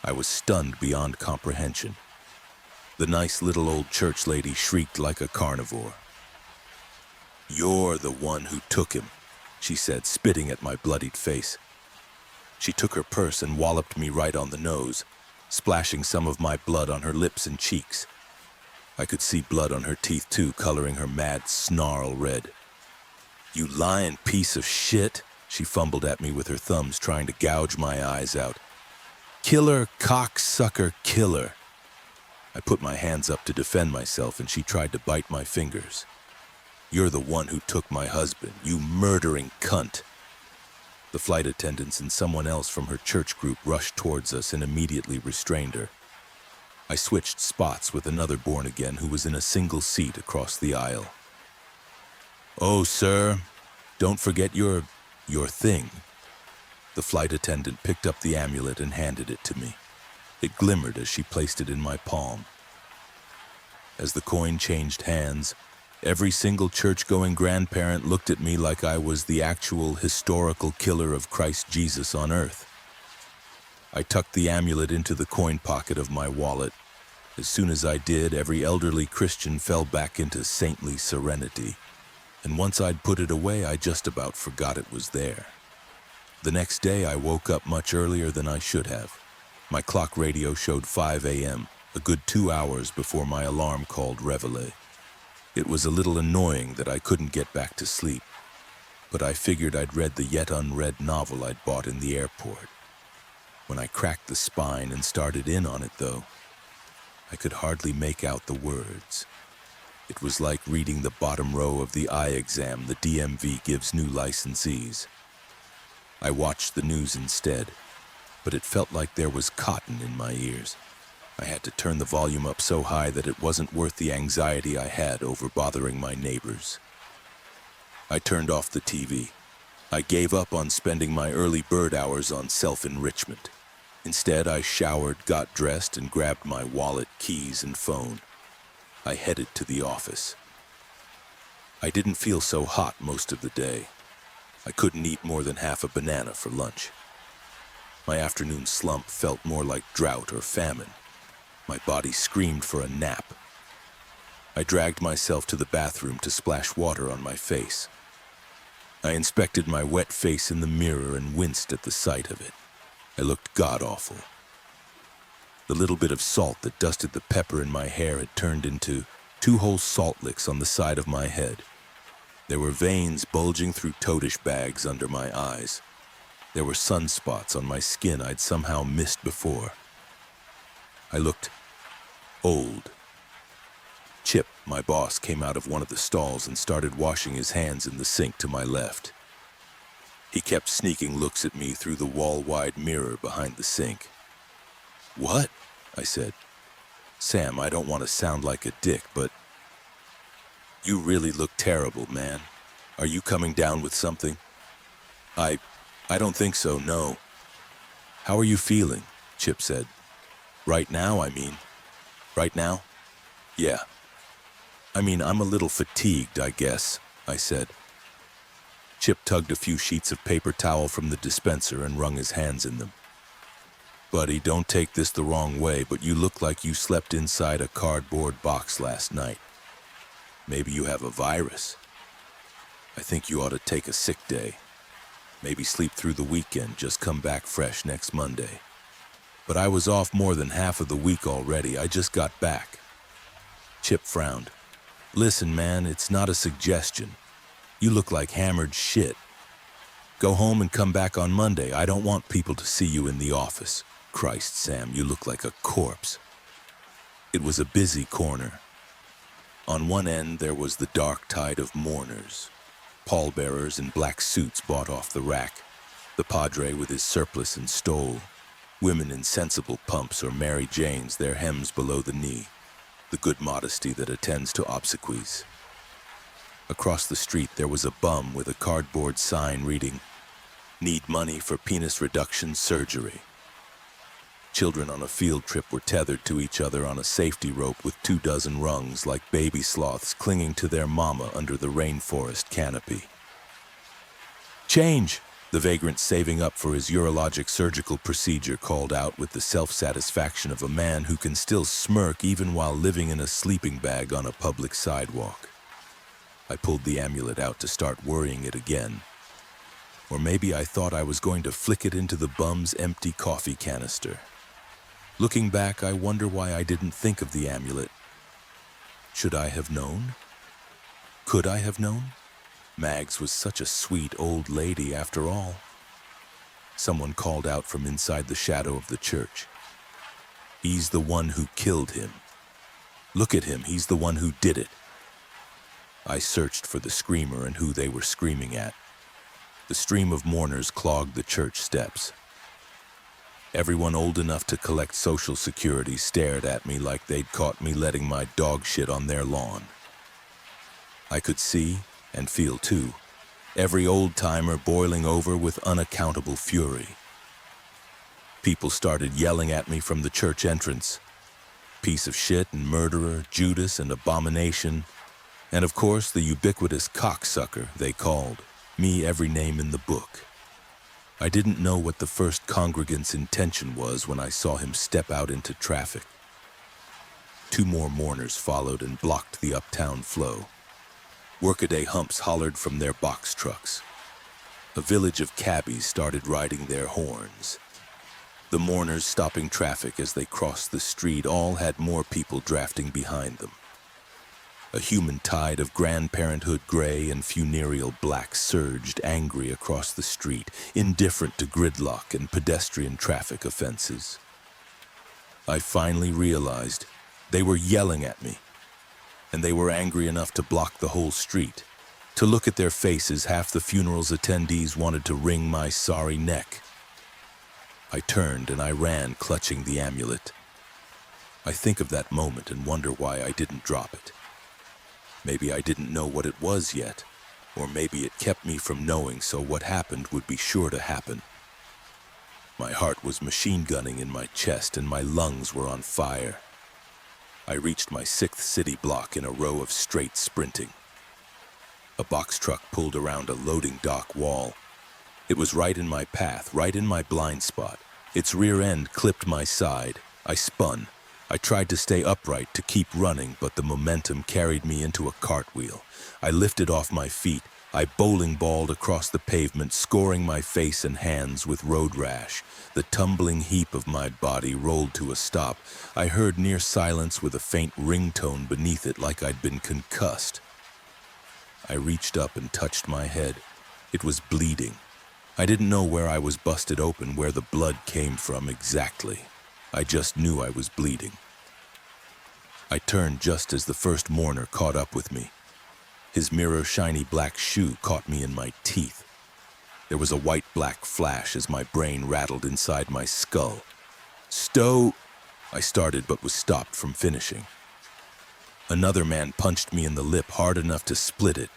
I was stunned beyond comprehension. The nice little old church lady shrieked like a carnivore. "You're the one who took him," she said, spitting at my bloodied face. She took her purse and walloped me right on the nose, splashing some of my blood on her lips and cheeks. I could see blood on her teeth too, coloring her mad snarl red. "You lying piece of shit," she fumbled at me with her thumbs, trying to gouge my eyes out. "Killer, cocksucker, killer." I put my hands up to defend myself and she tried to bite my fingers. "You're the one who took my husband, you murdering cunt." The flight attendants and someone else from her church group rushed towards us and immediately restrained her. I switched spots with another born-again who was in a single seat across the aisle. "Oh, sir, don't forget your thing." The flight attendant picked up the amulet and handed it to me. It glimmered as she placed it in my palm. As the coin changed hands, every single church-going grandparent looked at me like I was the actual historical killer of Christ Jesus on earth. I tucked the amulet into the coin pocket of my wallet. As soon as I did, every elderly Christian fell back into saintly serenity. And once I'd put it away, I just about forgot it was there. The next day, I woke up much earlier than I should have. My clock radio showed 5 a.m., a good 2 hours before my alarm called Réveillé. It was a little annoying that I couldn't get back to sleep, but I figured I'd read the yet unread novel I'd bought in the airport. When I cracked the spine and started in on it, though, I could hardly make out the words. It was like reading the bottom row of the eye exam the DMV gives new licensees. I watched the news instead, but it felt like there was cotton in my ears. I had to turn the volume up so high that it wasn't worth the anxiety I had over bothering my neighbors. I turned off the TV. I gave up on spending my early bird hours on self-enrichment. Instead, I showered, got dressed, and grabbed my wallet, keys, and phone. I headed to the office. I didn't feel so hot most of the day. I couldn't eat more than half a banana for lunch. My afternoon slump felt more like drought or famine. My body screamed for a nap. I dragged myself to the bathroom to splash water on my face. I inspected my wet face in the mirror and winced at the sight of it. I looked god-awful. The little bit of salt that dusted the pepper in my hair had turned into 2 whole salt licks on the side of my head. There were veins bulging through toadish bags under my eyes. There were sunspots on my skin I'd somehow missed before. I looked old. Chip, my boss, came out of one of the stalls and started washing his hands in the sink to my left. He kept sneaking looks at me through the wall-wide mirror behind the sink. "What?" I said. "Sam, I don't want to sound like a dick, but you really look terrible, man. Are you coming down with something?" I don't think so, no." "How are you feeling?" Chip said. "Right now, I mean." "Right now?" "Yeah. I mean, I'm a little fatigued, I guess," I said. Chip tugged a few sheets of paper towel from the dispenser and wrung his hands in them. "Buddy, don't take this the wrong way, but you look like you slept inside a cardboard box last night. Maybe you have a virus. I think you ought to take a sick day. Maybe sleep through the weekend, just come back fresh next Monday." "But I was off more than half of the week already. I just got back." Chip frowned. "Listen, man, it's not a suggestion. You look like hammered shit." Go home and come back on Monday. I don't want people to see you in the office. Christ, Sam, you look like a corpse. It was a busy corner. On one end, there was the dark tide of mourners, pallbearers in black suits bought off the rack, the padre with his surplice and stole, women in sensible pumps or Mary Janes, their hems below the knee, the good modesty that attends to obsequies. Across the street, there was a bum with a cardboard sign reading, "Need money for penis reduction surgery." Children on a field trip were tethered to each other on a safety rope with 24 rungs like baby sloths clinging to their mama under the rainforest canopy. "Change!" The vagrant saving up for his urologic surgical procedure called out with the self-satisfaction of a man who can still smirk even while living in a sleeping bag on a public sidewalk. I pulled the amulet out to start worrying it again. Or maybe I thought I was going to flick it into the bum's empty coffee canister. Looking back, I wonder why I didn't think of the amulet. Should I have known? Could I have known? Mags was such a sweet old lady after all. Someone called out from inside the shadow of the church. "He's the one who killed him. Look at him, he's the one who did it." I searched for the screamer and who they were screaming at. The stream of mourners clogged the church steps. Everyone old enough to collect Social Security stared at me like they'd caught me letting my dog shit on their lawn. I could see, and feel too, every old-timer boiling over with unaccountable fury. People started yelling at me from the church entrance. Piece of shit and murderer, Judas and abomination, and of course the ubiquitous cocksucker they called, me every name in the book. I didn't know what the first congregant's intention was when I saw him step out into traffic. 2 more mourners followed and blocked the uptown flow. Workaday humps hollered from their box trucks. A village of cabbies started riding their horns. The mourners stopping traffic as they crossed the street all had more people drafting behind them. A human tide of grandparenthood gray and funereal black surged angry across the street, indifferent to gridlock and pedestrian traffic offenses. I finally realized they were yelling at me, and they were angry enough to block the whole street. To look at their faces, half the funeral's attendees wanted to wring my sorry neck. I turned and I ran, clutching the amulet. I think of that moment and wonder why I didn't drop it. Maybe I didn't know what it was yet, or maybe it kept me from knowing so what happened would be sure to happen. My heart was machine gunning in my chest and my lungs were on fire. I reached my 6th city block in a row of straight sprinting. A box truck pulled around a loading dock wall. It was right in my path, right in my blind spot. Its rear end clipped my side. I spun. I tried to stay upright to keep running, but the momentum carried me into a cartwheel. I lifted off my feet. I bowling balled across the pavement, scoring my face and hands with road rash. The tumbling heap of my body rolled to a stop. I heard near silence with a faint ringtone beneath it like I'd been concussed. I reached up and touched my head. It was bleeding. I didn't know where I was busted open, where the blood came from exactly. I just knew I was bleeding. I turned just as the first mourner caught up with me. His mirror-shiny black shoe caught me in my teeth. There was a white-black flash as my brain rattled inside my skull. I started but was stopped from finishing. Another man punched me in the lip hard enough to split it.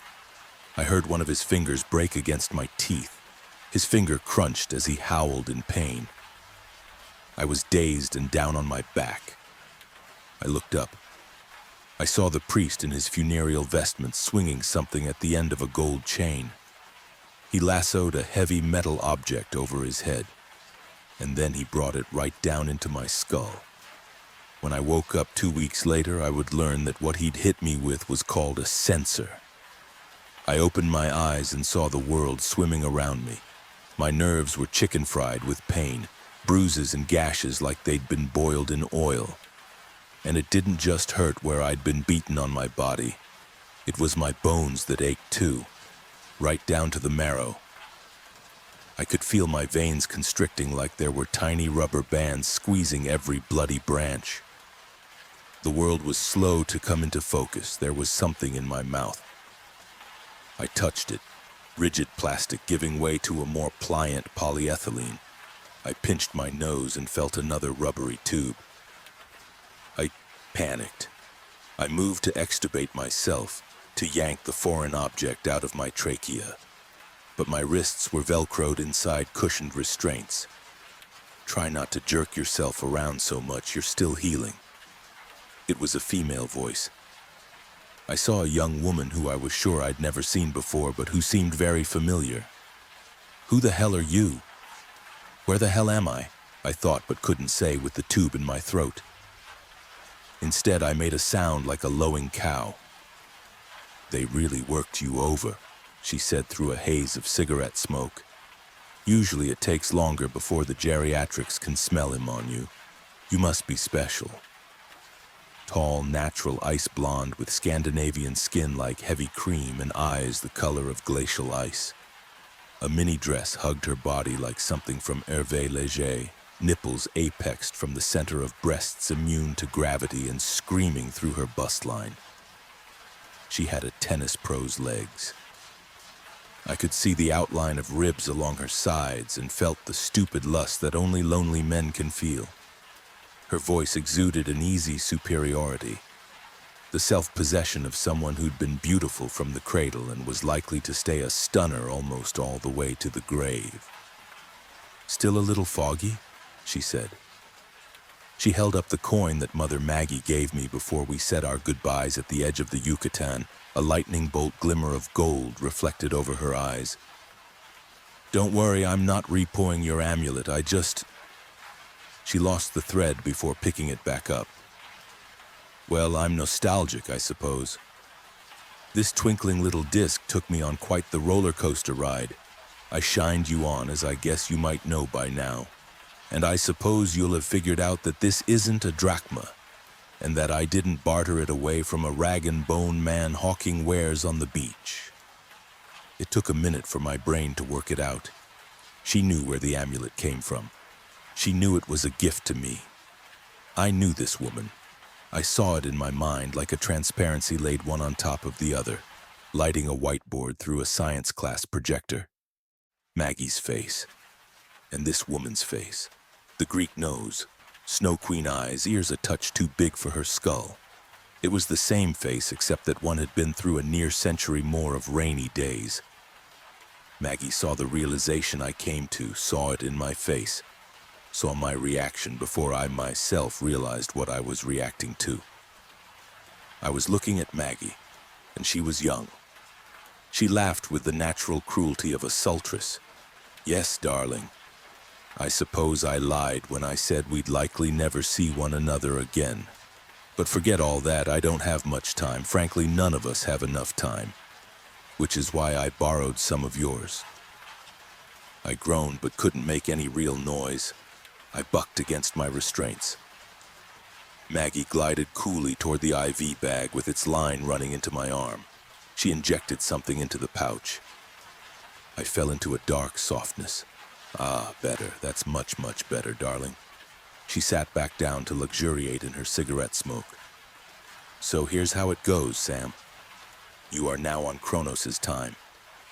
I heard one of his fingers break against my teeth. His finger crunched as he howled in pain. I was dazed and down on my back. I looked up. I saw the priest in his funereal vestments swinging something at the end of a gold chain. He lassoed a heavy metal object over his head, and then he brought it right down into my skull. When I woke up 2 weeks later, I would learn that what he'd hit me with was called a censer. I opened my eyes and saw the world swimming around me. My nerves were chicken-fried with pain, bruises and gashes like they'd been boiled in oil. And it didn't just hurt where I'd been beaten on my body. It was my bones that ached too, right down to the marrow. I could feel my veins constricting like there were tiny rubber bands squeezing every bloody branch. The world was slow to come into focus. There was something in my mouth. I touched it, rigid plastic giving way to a more pliant polyethylene. I pinched my nose and felt another rubbery tube. I panicked. I moved to extubate myself, to yank the foreign object out of my trachea. But my wrists were velcroed inside cushioned restraints. Try not to jerk yourself around so much, you're still healing. It was a female voice. I saw a young woman who I was sure I'd never seen before, but who seemed very familiar. Who the hell are you? Where the hell am I? I thought, but couldn't say with the tube in my throat. Instead, I made a sound like a lowing cow. They really worked you over, she said through a haze of cigarette smoke. Usually it takes longer before the geriatrics can smell him on you. You must be special. Tall, natural ice blonde with Scandinavian skin like heavy cream and eyes the color of glacial ice. A mini dress hugged her body like something from Hervé Léger, nipples apexed from the center of breasts immune to gravity and screaming through her bust line. She had a tennis pro's legs. I could see the outline of ribs along her sides and felt the stupid lust that only lonely men can feel. Her voice exuded an easy superiority, the self-possession of someone who'd been beautiful from the cradle and was likely to stay a stunner almost all the way to the grave. "Still a little foggy?" she said. She held up the coin that Mother Maggie gave me before we said our goodbyes at the edge of the Yucatan, a lightning bolt glimmer of gold reflected over her eyes. "Don't worry, I'm not repoing your amulet, I just..." She lost the thread before picking it back up. "Well, I'm nostalgic, I suppose. This twinkling little disc took me on quite the roller coaster ride. I shined you on, as I guess you might know by now. And I suppose you'll have figured out that this isn't a drachma, and that I didn't barter it away from a rag-and-bone man hawking wares on the beach." It took a minute for my brain to work it out. She knew where the amulet came from. She knew it was a gift to me. I knew this woman. I saw it in my mind like a transparency laid one on top of the other, lighting a whiteboard through a science class projector. Maggie's face. And this woman's face. The Greek nose, Snow Queen eyes, ears a touch too big for her skull. It was the same face except that one had been through a near century more of rainy days. Maggie saw the realization I came to, saw it in my face, saw my reaction before I myself realized what I was reacting to. I was looking at Maggie, and she was young. She laughed with the natural cruelty of a sultress. "Yes, darling. I suppose I lied when I said we'd likely never see one another again. But forget all that, I don't have much time. Frankly, none of us have enough time. Which is why I borrowed some of yours." I groaned but couldn't make any real noise. I bucked against my restraints. Maggie glided coolly toward the IV bag with its line running into my arm. She injected something into the pouch. I fell into a dark softness. "Ah, better. That's much, much better, darling." She sat back down to luxuriate in her cigarette smoke. "So here's how it goes, Sam. You are now on Kronos' time,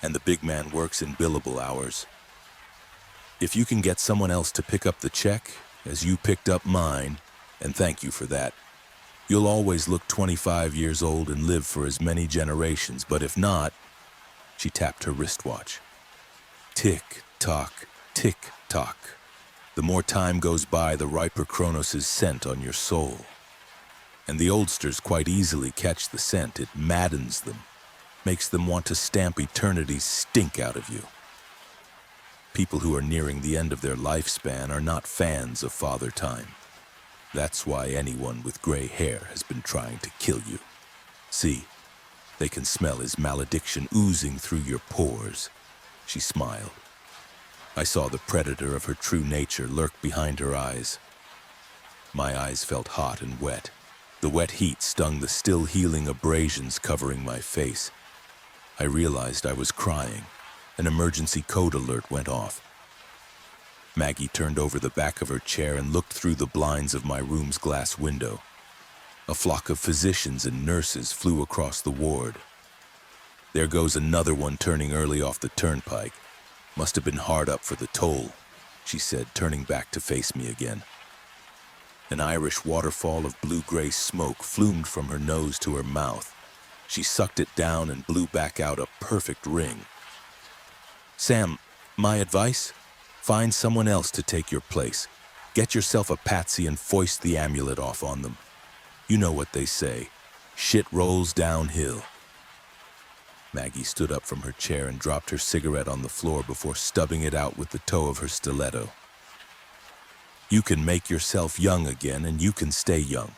and the big man works in billable hours. If you can get someone else to pick up the check, as you picked up mine, and thank you for that, you'll always look 25 years old and live for as many generations, but if not..." She tapped her wristwatch. "Tick-tock, tick-tock. The more time goes by, the riper Kronos' scent on your soul. And the oldsters quite easily catch the scent. It maddens them, makes them want to stamp eternity's stink out of you. People who are nearing the end of their lifespan are not fans of Father Time. That's why anyone with gray hair has been trying to kill you. See, they can smell his malediction oozing through your pores." She smiled. I saw the predator of her true nature lurk behind her eyes. My eyes felt hot and wet. The wet heat stung the still healing abrasions covering my face. I realized I was crying. An emergency code alert went off. Maggie turned over the back of her chair and looked through the blinds of my room's glass window. A flock of physicians and nurses flew across the ward. There goes another one turning early off the turnpike. Must have been hard up for the toll, she said, turning back to face me again. An Irish waterfall of blue-gray smoke flumed from her nose to her mouth. She sucked it down and blew back out a perfect ring. Sam, my advice? Find someone else to take your place. Get yourself a patsy and foist the amulet off on them. You know what they say, shit rolls downhill. Maggie stood up from her chair and dropped her cigarette on the floor before stubbing it out with the toe of her stiletto. You can make yourself young again, and you can stay young,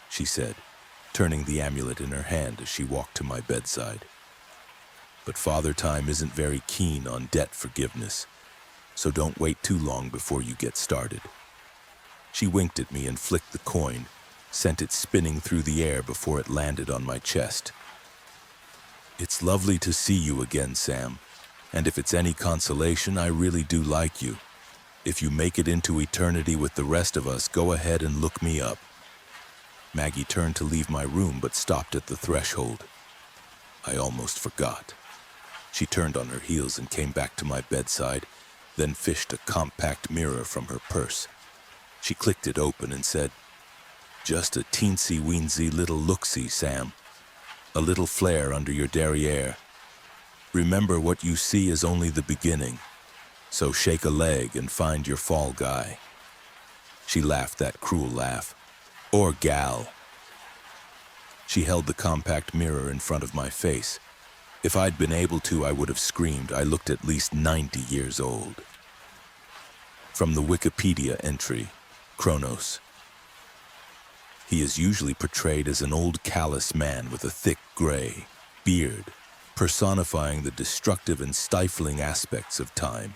she said, turning the amulet in her hand as she walked to my bedside. But Father Time isn't very keen on debt forgiveness, so don't wait too long before you get started. She winked at me and flicked the coin, sent it spinning through the air before it landed on my chest. It's lovely to see you again, Sam, and if it's any consolation, I really do like you. If you make it into eternity with the rest of us, go ahead and look me up. Maggie turned to leave my room but stopped at the threshold. I almost forgot. She turned on her heels and came back to my bedside, then fished a compact mirror from her purse. She clicked it open and said, "Just a teensy-weensy little look-see, Sam. A little flare under your derriere. Remember, what you see is only the beginning. So shake a leg and find your fall guy." She laughed that cruel laugh. Or gal. She held the compact mirror in front of my face. If I'd been able to, I would have screamed. I looked at least 90 years old. From the Wikipedia entry, Kronos. He is usually portrayed as an old callous man with a thick gray beard, personifying the destructive and stifling aspects of time.